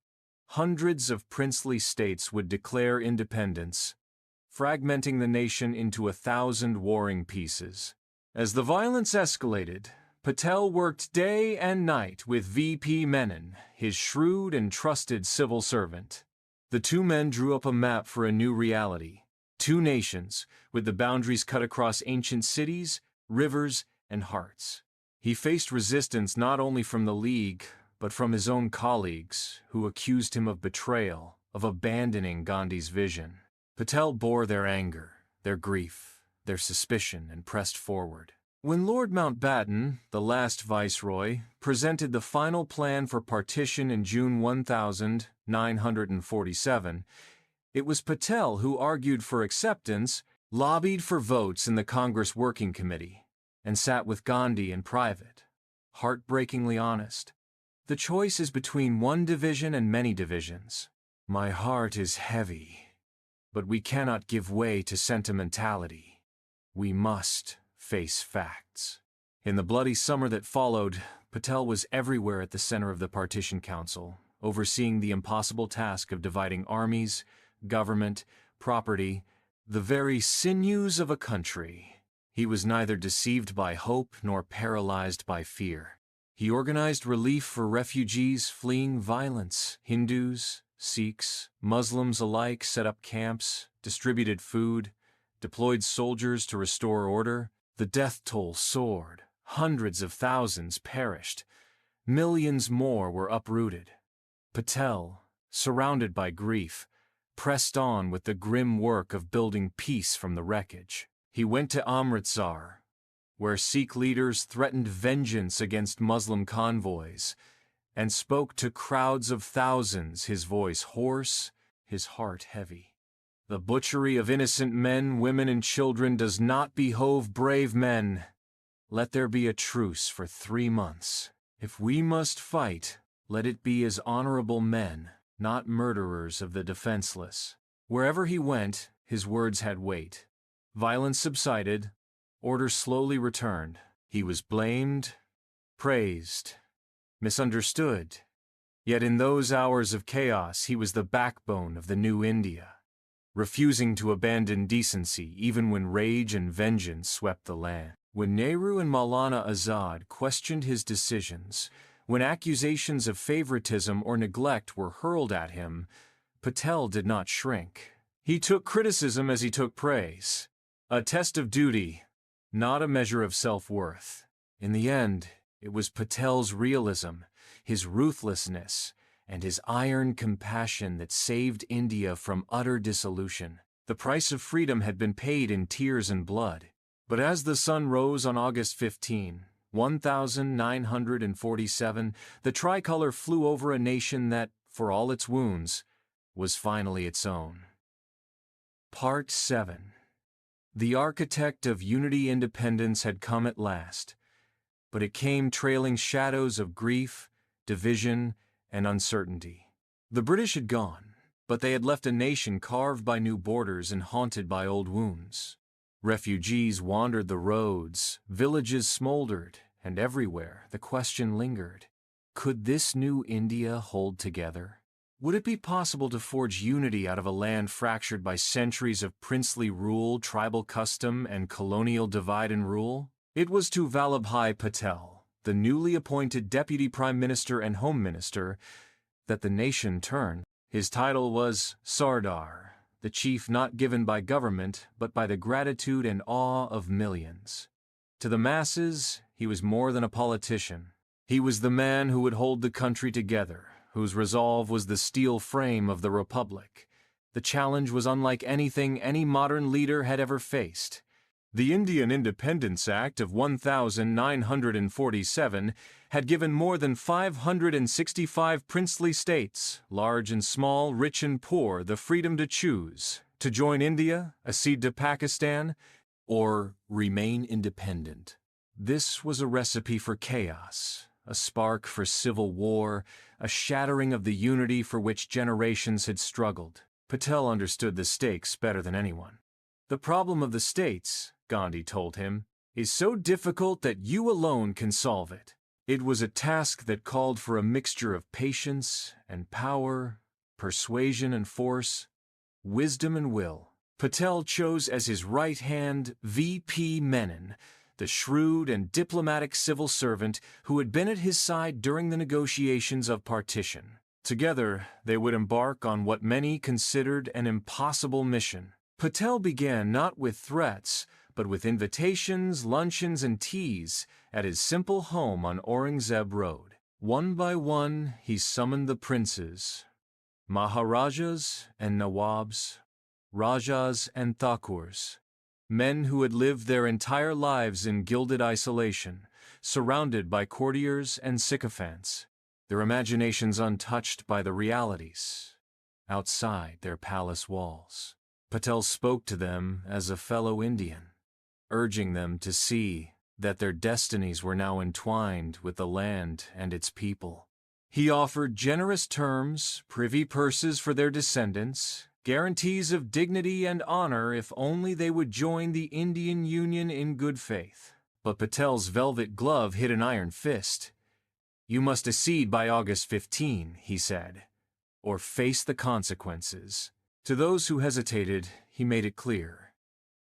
hundreds of princely states would declare independence, fragmenting the nation into 1,000 warring pieces. As the violence escalated, Patel worked day and night with V.P. Menon, his shrewd and trusted civil servant. The two men drew up a map for a new reality, two nations, with the boundaries cut across ancient cities, rivers, and hearts. He faced resistance not only from the League, but from his own colleagues, who accused him of betrayal, of abandoning Gandhi's vision. Patel bore their anger, their grief, their suspicion, and pressed forward. When Lord Mountbatten, the last viceroy, presented the final plan for partition in June 1947, it was Patel who argued for acceptance, lobbied for votes in the Congress Working Committee, and sat with Gandhi in private, heartbreakingly honest. The choice is between one division and many divisions. My heart is heavy, but we cannot give way to sentimentality. We must face facts. In the bloody summer that followed, Patel was everywhere at the center of the Partition Council, overseeing the impossible task of dividing armies, government, property, the very sinews of a country. He was neither deceived by hope nor paralyzed by fear. He organized relief for refugees fleeing violence. Hindus, Sikhs, Muslims alike set up camps, distributed food, deployed soldiers to restore order. The death toll soared. Hundreds of thousands perished. Millions more were uprooted. Patel, surrounded by grief, pressed on with the grim work of building peace from the wreckage. He went to Amritsar, where Sikh leaders threatened vengeance against Muslim convoys, and spoke to crowds of thousands, his voice hoarse, his heart heavy. The butchery of innocent men, women, and children does not behove brave men. Let there be a truce for 3 months. If we must fight, let it be as honorable men, not murderers of the defenseless. Wherever he went, his words had weight. Violence subsided, order slowly returned. He was blamed, praised, misunderstood. Yet in those hours of chaos, he was the backbone of the new India, refusing to abandon decency even when rage and vengeance swept the land. When Nehru and Maulana Azad questioned his decisions, when accusations of favoritism or neglect were hurled at him, Patel did not shrink. He took criticism as he took praise, a test of duty, not a measure of self-worth. In the end, it was Patel's realism, his ruthlessness, and his iron compassion that saved India from utter dissolution. The price of freedom had been paid in tears and blood. But as the sun rose on August 15, 1947, the tricolor flew over a nation that, for all its wounds, was finally its own. Part 7. The architect of unity independence had come at last, but it came trailing shadows of grief, division, and uncertainty. The British had gone, but they had left a nation carved by new borders and haunted by old wounds. Refugees wandered the roads, villages smoldered, and everywhere the question lingered. Could this new India hold together? Would it be possible to forge unity out of a land fractured by centuries of princely rule, tribal custom, and colonial divide and rule? It was to Vallabhbhai Patel, the newly appointed Deputy Prime Minister and Home Minister, that the nation turned. His title was Sardar, the chief not given by government but by the gratitude and awe of millions. To the masses, he was more than a politician. He was the man who would hold the country together, whose resolve was the steel frame of the Republic. The challenge was unlike anything any modern leader had ever faced. The Indian Independence Act of 1947 had given more than 565 princely states, large and small, rich and poor, the freedom to choose, To join India, accede to Pakistan, or remain independent. This was a recipe for chaos, a spark for civil war, a shattering of the unity for which generations had struggled. Patel understood the stakes better than anyone. The problem of the states, Gandhi told him, is so difficult that you alone can solve it. It was a task that called for a mixture of patience and power, persuasion and force, wisdom and will. Patel chose as his right hand V.P. Menon, the shrewd and diplomatic civil servant who had been at his side during the negotiations of partition. Together, they would embark on what many considered an impossible mission. Patel began not with threats, but with invitations, luncheons, and teas at his simple home on Aurangzeb Road. One by one, he summoned the princes, Maharajas and Nawabs, Rajas and Thakurs, men who had lived their entire lives in gilded isolation, surrounded by courtiers and sycophants, their imaginations untouched by the realities outside their palace walls. Patel spoke to them as a fellow Indian, urging them to see that their destinies were now entwined with the land and its people. He offered generous terms, privy purses for their descendants, guarantees of dignity and honor if only they would join the Indian Union in good faith. But Patel's velvet glove hit an iron fist. "You must accede by August 15, he said, "or face the consequences." To those who hesitated, he made it clear.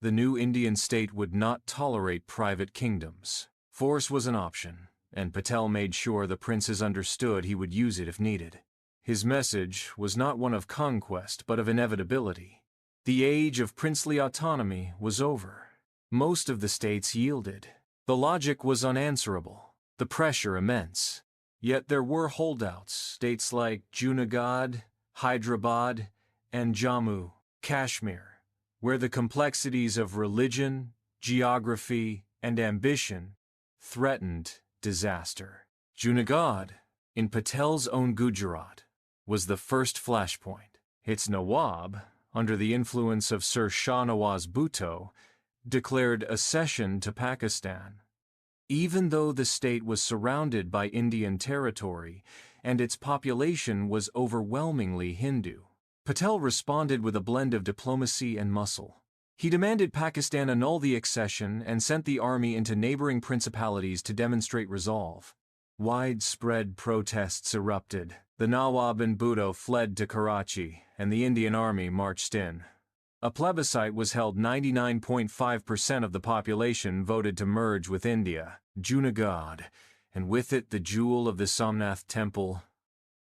The new Indian state would not tolerate private kingdoms. Force was an option, and Patel made sure the princes understood he would use it if needed. His message was not one of conquest, but of inevitability. The age of princely autonomy was over. Most of the states yielded. The logic was unanswerable, the pressure immense. Yet there were holdouts, states like Junagadh, Hyderabad, and Jammu, Kashmir, where the complexities of religion, geography, and ambition threatened disaster. Junagadh, in Patel's own Gujarat, was the first flashpoint. Its Nawab, under the influence of Sir Shah Nawaz Bhutto, declared accession to Pakistan. Even though the state was surrounded by Indian territory and its population was overwhelmingly Hindu, Patel responded with a blend of diplomacy and muscle. He demanded Pakistan annul the accession and sent the army into neighboring principalities to demonstrate resolve. Widespread protests erupted. The Nawab and Bhutto fled to Karachi, and the Indian army marched in. A plebiscite was held. 99.5% of the population voted to merge with India. Junagadh, and with it the jewel of the Somnath temple,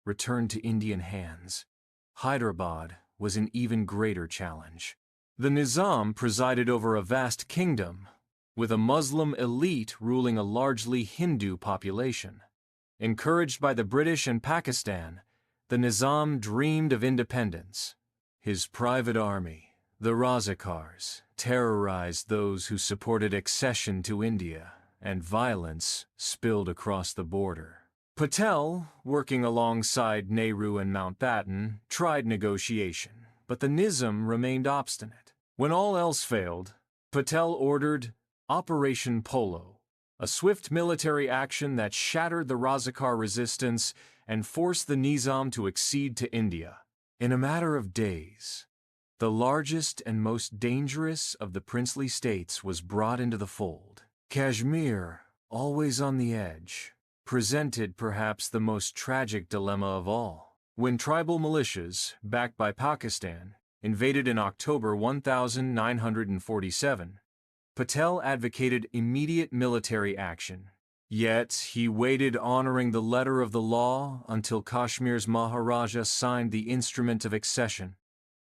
returned to Indian hands. Hyderabad was an even greater challenge. The Nizam presided over a vast kingdom, with a Muslim elite ruling a largely Hindu population. Encouraged by the British and Pakistan, the Nizam dreamed of independence. His private army, the Razakars, terrorized those who supported accession to India, and violence spilled across the border. Patel, working alongside Nehru and Mountbatten, tried negotiation, but the Nizam remained obstinate. When all else failed, Patel ordered Operation Polo, a swift military action that shattered the Razakar resistance and forced the Nizam to accede to India. In a matter of days, the largest and most dangerous of the princely states was brought into the fold. Kashmir, always on the edge, presented perhaps the most tragic dilemma of all. When tribal militias, backed by Pakistan, invaded in October 1947, Patel advocated immediate military action. Yet he waited, honoring the letter of the law until Kashmir's Maharaja signed the instrument of accession.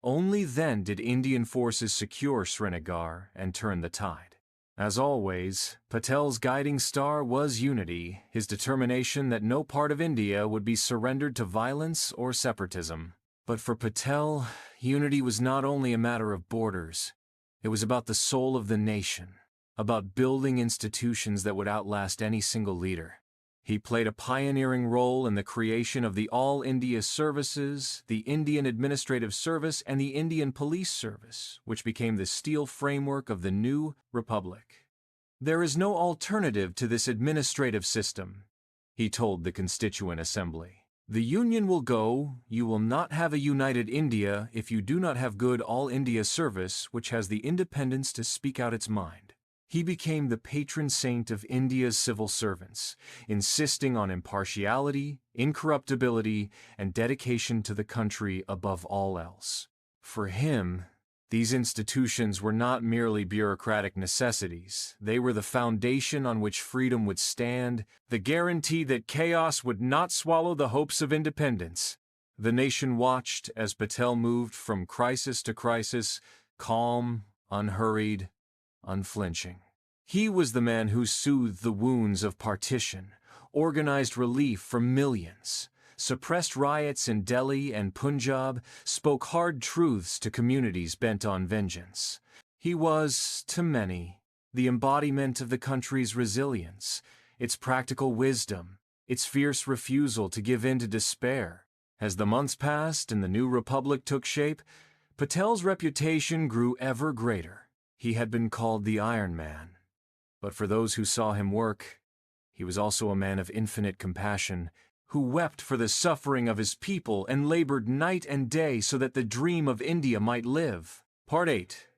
Only then did Indian forces secure Srinagar and turn the tide. As always, Patel's guiding star was unity, his determination that no part of India would be surrendered to violence or separatism. But for Patel, unity was not only a matter of borders. It was about the soul of the nation, about building institutions that would outlast any single leader. He played a pioneering role in the creation of the All India Services, the Indian Administrative Service, and the Indian Police Service, which became the steel framework of the new republic. "There is no alternative to this administrative system," he told the Constituent Assembly. "The Union will go, you will not have a united India if you do not have good All India service which has the independence to speak out its mind." He became the patron saint of India's civil servants, insisting on impartiality, incorruptibility, and dedication to the country above all else. For him, these institutions were not merely bureaucratic necessities. They were the foundation on which freedom would stand, the guarantee that chaos would not swallow the hopes of independence. The nation watched as Patel moved from crisis to crisis, calm, unhurried, unflinching. He was the man who soothed the wounds of partition, organized relief for millions, suppressed riots in Delhi and Punjab, spoke hard truths to communities bent on vengeance. He was, to many, the embodiment of the country's resilience, its practical wisdom, its fierce refusal to give in to despair. As the months passed and the new republic took shape, Patel's reputation grew ever greater. He had been called the Iron Man, but for those who saw him work, he was also a man of infinite compassion, who wept for the suffering of his people and labored night and day so that the dream of India might live. Part 8.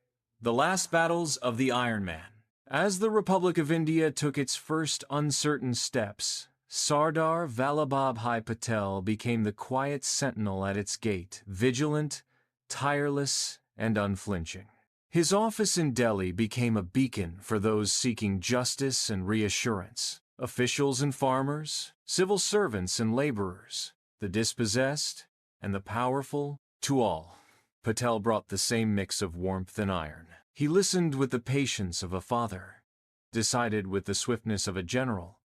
The Last Battles of the Iron Man. As the Republic of India took its first uncertain steps, Sardar Vallabhbhai Patel became the quiet sentinel at its gate, vigilant, tireless, and unflinching. His office in Delhi became a beacon for those seeking justice and reassurance. Officials and farmers, civil servants and laborers, the dispossessed and the powerful, to all, Patel brought the same mix of warmth and iron. He listened with the patience of a father, decided with the swiftness of a general,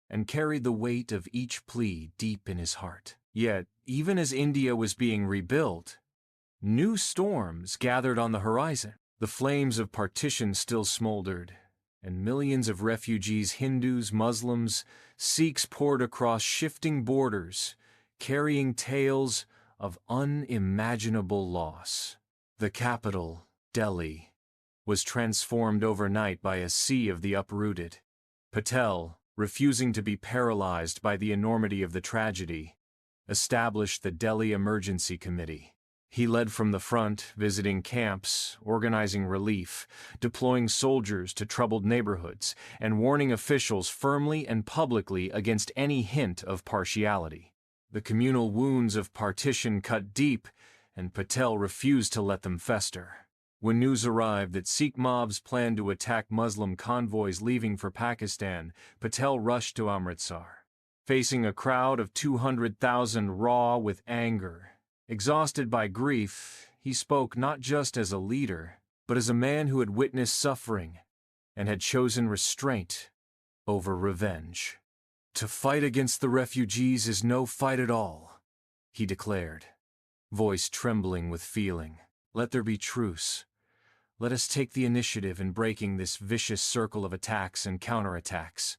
and carried the weight of each plea deep in his heart. Yet, even as India was being rebuilt, new storms gathered on the horizon. The flames of partition still smoldered, and millions of refugees, Hindus, Muslims, Sikhs poured across shifting borders, carrying tales of unimaginable loss. The capital, Delhi, was transformed overnight by a sea of the uprooted. Patel, refusing to be paralyzed by the enormity of the tragedy, established the Delhi Emergency Committee. He led from the front, visiting camps, organizing relief, deploying soldiers to troubled neighborhoods, and warning officials firmly and publicly against any hint of partiality. The communal wounds of partition cut deep, and Patel refused to let them fester. When news arrived that Sikh mobs planned to attack Muslim convoys leaving for Pakistan, Patel rushed to Amritsar. Facing a crowd of 200,000 raw with anger, exhausted by grief, he spoke not just as a leader, but as a man who had witnessed suffering and had chosen restraint over revenge. "To fight against the refugees is no fight at all," he declared, voice trembling with feeling. "Let there be truce. Let us take the initiative in breaking this vicious circle of attacks and counterattacks."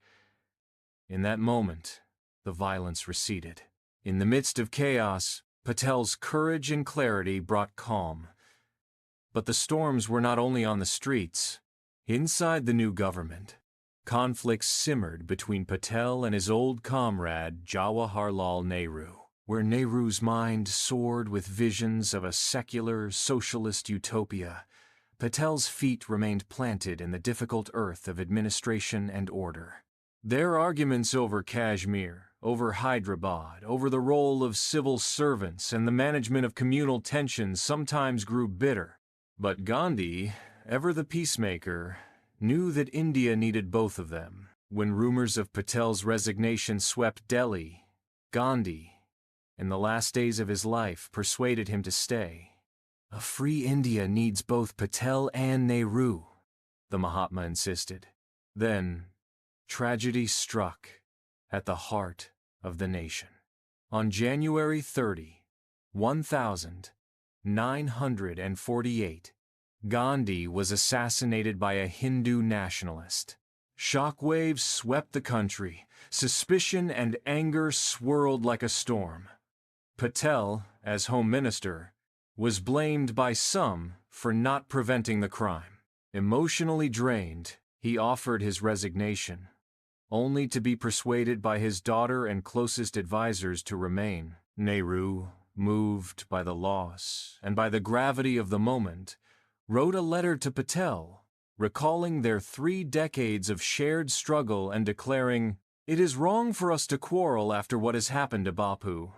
In that moment, the violence receded. In the midst of chaos, Patel's courage and clarity brought calm. But the storms were not only on the streets. Inside the new government, conflicts simmered between Patel and his old comrade Jawaharlal Nehru, where Nehru's mind soared with visions of a secular, socialist utopia. Patel's feet remained planted in the difficult earth of administration and order. Their arguments over Kashmir, over Hyderabad, over the role of civil servants and the management of communal tensions sometimes grew bitter. But Gandhi, ever the peacemaker, knew that India needed both of them. When rumors of Patel's resignation swept Delhi, Gandhi, in the last days of his life, persuaded him to stay. "A free India needs both Patel and Nehru," the Mahatma insisted. Then, tragedy struck at the heart of the nation. On January 30, 1948, Gandhi was assassinated by a Hindu nationalist. Shockwaves swept the country. Suspicion and anger swirled like a storm. Patel, as Home Minister, was blamed by some for not preventing the crime. Emotionally drained, he offered his resignation, only to be persuaded by his daughter and closest advisers to remain. Nehru, moved by the loss and by the gravity of the moment, wrote a letter to Patel, recalling their 3 decades of shared struggle and declaring, "It is wrong for us to quarrel after what has happened to Bapu."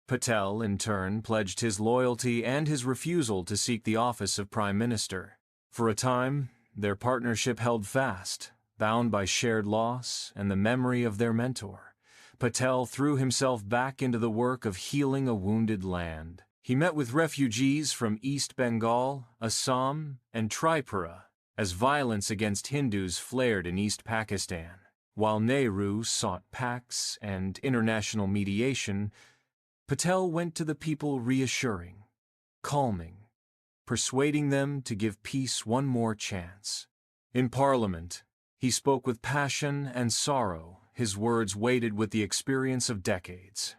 Patel, in turn, pledged his loyalty and his refusal to seek the office of Prime Minister. For a time, their partnership held fast, bound by shared loss and the memory of their mentor. Patel threw himself back into the work of healing a wounded land. He met with refugees from East Bengal, Assam, and Tripura, as violence against Hindus flared in East Pakistan. While Nehru sought pax and international mediation, Patel went to the people reassuring, calming, persuading them to give peace one more chance. In Parliament, he spoke with passion and sorrow, his words weighted with the experience of decades.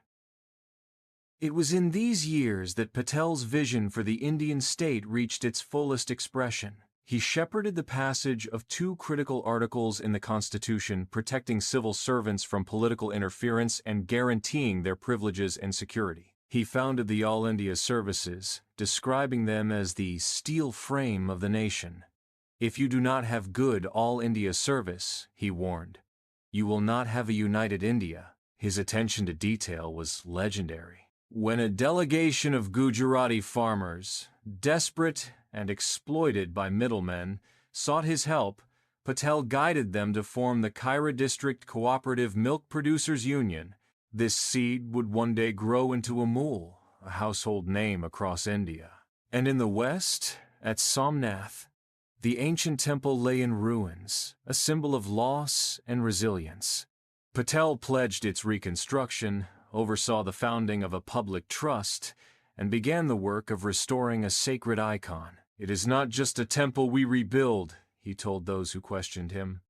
It was in these years that Patel's vision for the Indian state reached its fullest expression. He shepherded the passage of 2 critical articles in the Constitution protecting civil servants from political interference and guaranteeing their privileges and security. He founded the All India Services, describing them as the steel frame of the nation. "If you do not have good All India service," he warned, "you will not have a united India." His attention to detail was legendary. When a delegation of Gujarati farmers, desperate and exploited by middlemen, sought his help, Patel guided them to form the Kaira District Cooperative Milk Producers Union. This seed would one day grow into Amul, a household name across India. And in the west, at Somnath, the ancient temple lay in ruins, a symbol of loss and resilience. Patel pledged its reconstruction, oversaw the founding of a public trust, and began the work of restoring a sacred icon. "It is not just a temple we rebuild," he told those who questioned him,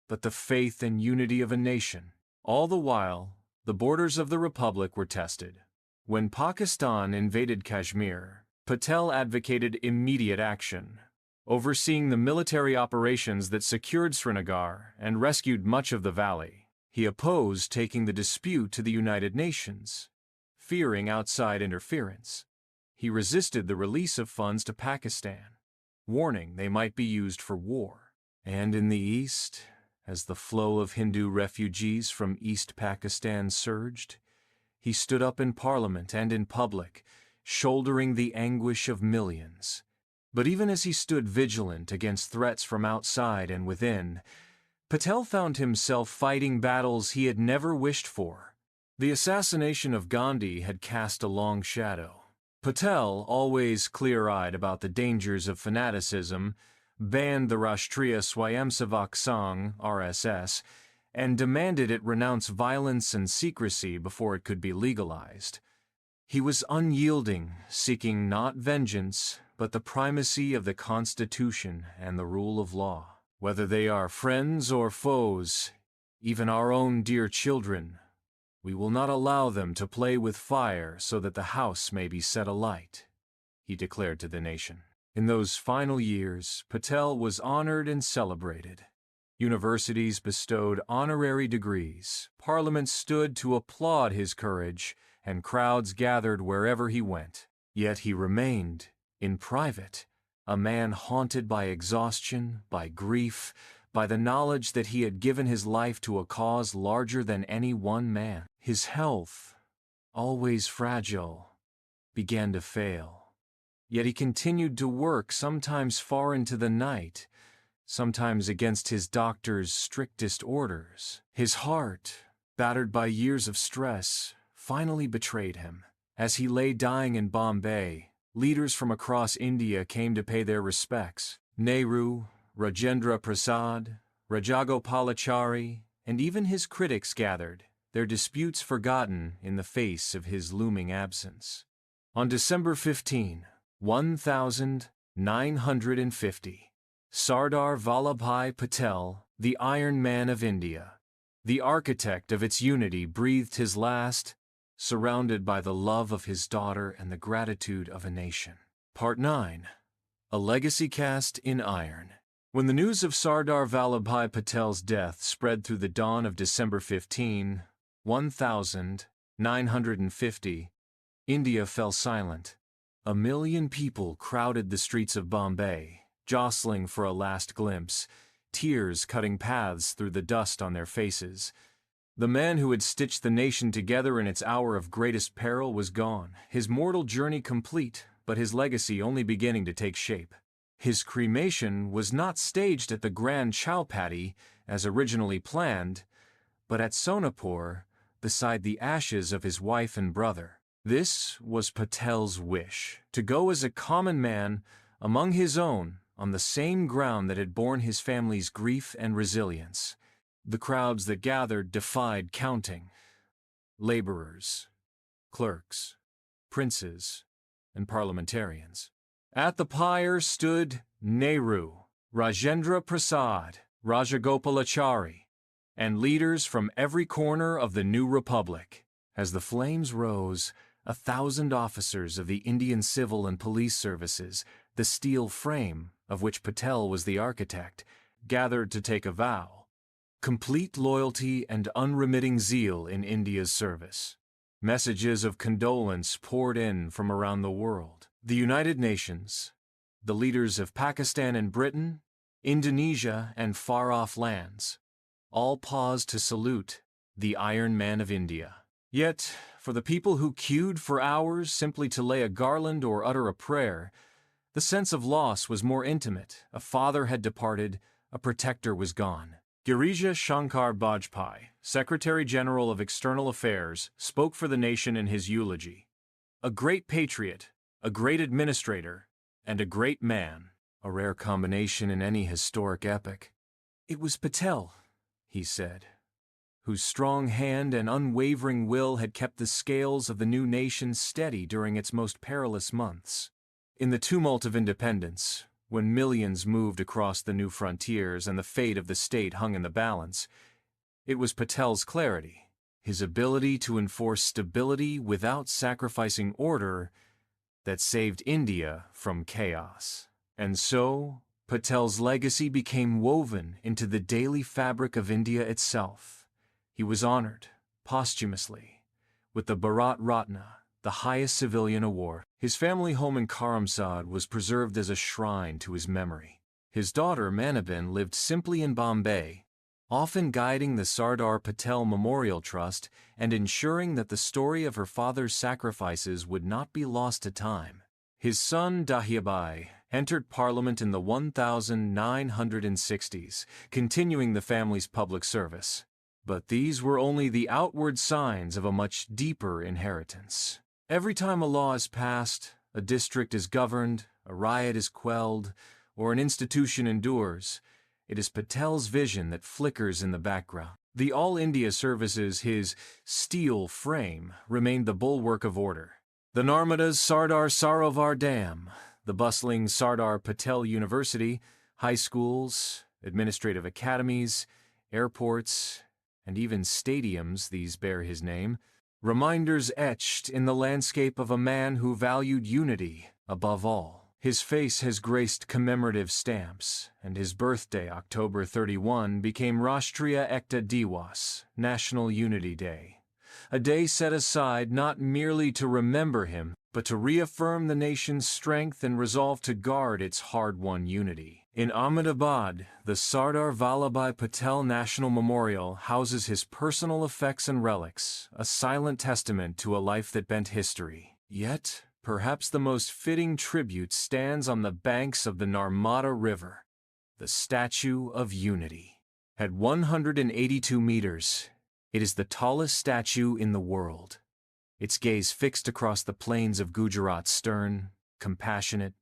"but the faith and unity of a nation." All the while, the borders of the Republic were tested. When Pakistan invaded Kashmir, Patel advocated immediate action, overseeing the military operations that secured Srinagar and rescued much of the valley. He opposed taking the dispute to the United Nations, fearing outside interference. He resisted the release of funds to Pakistan, warning they might be used for war. And in the east, as the flow of Hindu refugees from East Pakistan surged, he stood up in Parliament and in public, shouldering the anguish of millions. But even as he stood vigilant against threats from outside and within, Patel found himself fighting battles he had never wished for. The assassination of Gandhi had cast a long shadow. Patel, always clear-eyed about the dangers of fanaticism, banned the Rashtriya Swayamsevak Sangh (RSS) and demanded it renounce violence and secrecy before it could be legalized. He was unyielding, seeking not vengeance, but the primacy of the Constitution and the rule of law. Whether they are friends or foes, even our own dear children, we will not allow them to play with fire so that the house may be set alight, he declared to the nation. In those final years, Patel was honored and celebrated. Universities bestowed honorary degrees, Parliament stood to applaud his courage, and crowds gathered wherever he went. Yet he remained, in private, a man haunted by exhaustion, by grief, by the knowledge that he had given his life to a cause larger than any one man. His health, always fragile, began to fail. Yet he continued to work, sometimes far into the night, sometimes against his doctor's strictest orders. His heart, battered by years of stress, finally betrayed him. As he lay dying in Bombay, leaders from across India came to pay their respects. Nehru, Rajendra Prasad, Rajagopalachari, and even his critics gathered, their disputes forgotten in the face of his looming absence. On December 15, 1950, Sardar Vallabhbhai Patel, the Iron Man of India. The architect of its unity breathed his last, surrounded by the love of his daughter and the gratitude of a nation. Part 9. A legacy cast in iron. When the news of Sardar Vallabhbhai Patel's death spread through the dawn of December 15, 1950, India fell silent. 1 million people crowded the streets of Bombay, jostling for a last glimpse, tears cutting paths through the dust on their faces. The man who had stitched the nation together in its hour of greatest peril was gone, his mortal journey complete, but his legacy only beginning to take shape. His cremation was not staged at the Grand Chowpatty as originally planned, but at Sonapur, beside the ashes of his wife and brother. This was Patel's wish, to go as a common man among his own on the same ground that had borne his family's grief and resilience. The crowds that gathered defied counting. Laborers, clerks, princes, and parliamentarians. At the pyre stood Nehru, Rajendra Prasad, Rajagopalachari, and leaders from every corner of the new republic. As the flames rose, 1,000 officers of the Indian civil and police services, the steel frame of which Patel was the architect, gathered to take a vow. Complete loyalty and unremitting zeal in India's service. Messages of condolence poured in from around the world. The United Nations, the leaders of Pakistan and Britain, Indonesia and far-off lands, all paused to salute the Iron Man of India. Yet, for the people who queued for hours simply to lay a garland or utter a prayer, the sense of loss was more intimate. A father had departed, a protector was gone. Girija Shankar Bajpai, Secretary General of External Affairs, spoke for the nation in his eulogy. A great patriot, a great administrator, and a great man, a rare combination in any historic epic. It was Patel, he said, whose strong hand and unwavering will had kept the scales of the new nation steady during its most perilous months. In the tumult of independence, when millions moved across the new frontiers and the fate of the state hung in the balance, it was Patel's clarity, his ability to enforce stability without sacrificing order, that saved India from chaos. And so, Patel's legacy became woven into the daily fabric of India itself. He was honored, posthumously, with the Bharat Ratna, the highest civilian award. His family home in Karamsad was preserved as a shrine to his memory. His daughter, Manabin, lived simply in Bombay, often guiding the Sardar Patel Memorial Trust and ensuring that the story of her father's sacrifices would not be lost to time. His son, Dahiabhai, entered Parliament in the 1960s, continuing the family's public service. But these were only the outward signs of a much deeper inheritance. Every time a law is passed, a district is governed, a riot is quelled, or an institution endures, it is Patel's vision that flickers in the background. The All India services, his steel frame, remained the bulwark of order. The Narmada's Sardar Sarovar Dam, the bustling Sardar Patel University, high schools, administrative academies, airports, and even stadiums, these bear his name, reminders etched in the landscape of a man who valued unity above all. His face has graced commemorative stamps, and his birthday, October 31, became Rashtriya Ekta Diwas, National Unity Day, a day set aside not merely to remember him, but to reaffirm the nation's strength and resolve to guard its hard-won unity. In Ahmedabad, the Sardar Vallabhbhai Patel National Memorial houses his personal effects and relics, a silent testament to a life that bent history. Yet, perhaps the most fitting tribute stands on the banks of the Narmada River, the Statue of Unity. At 182 meters, it is the tallest statue in the world. Its gaze fixed across the plains of Gujarat, stern, compassionate,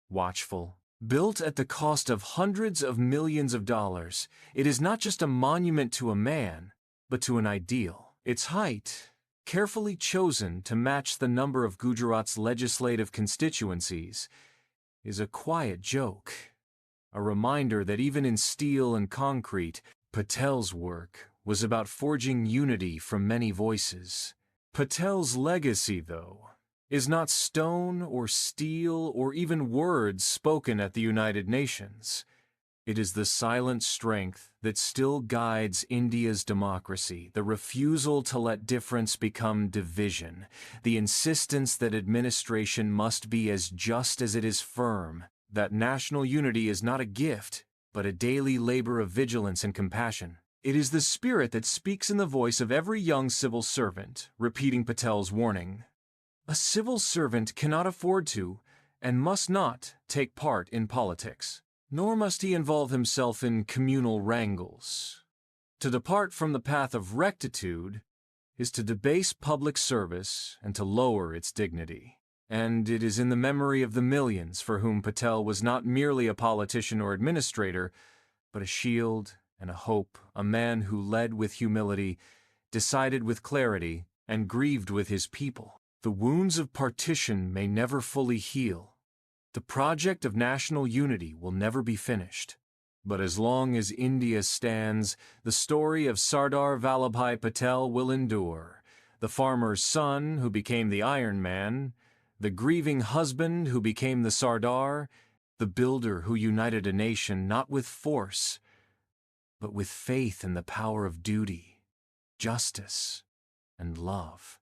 watchful. Built at the cost of hundreds of millions of dollars, it is not just a monument to a man, but to an ideal. Its height, carefully chosen to match the number of Gujarat's legislative constituencies, is a quiet joke. a reminder that even in steel and concrete, Patel's work was about forging unity from many voices. Patel's legacy, though, is not stone or steel or even words spoken at the United Nations. It is the silent strength that still guides India's democracy, the refusal to let difference become division, the insistence that administration must be as just as it is firm, that national unity is not a gift, but a daily labor of vigilance and compassion. It is the spirit that speaks in the voice of every young civil servant, repeating Patel's warning. A civil servant cannot afford to, and must not, take part in politics. Nor must he involve himself in communal wrangles. To depart from the path of rectitude is to debase public service and to lower its dignity. And it is in the memory of the millions for whom Patel was not merely a politician or administrator, but a shield and a hope, a man who led with humility, decided with clarity, and grieved with his people. The wounds of partition may never fully heal. The project of national unity will never be finished. But as long as India stands, the story of Sardar Vallabhbhai Patel will endure. The farmer's son who became the Iron Man, the grieving husband who became the Sardar, the builder who united a nation not with force, but with faith in the power of duty, justice, and love.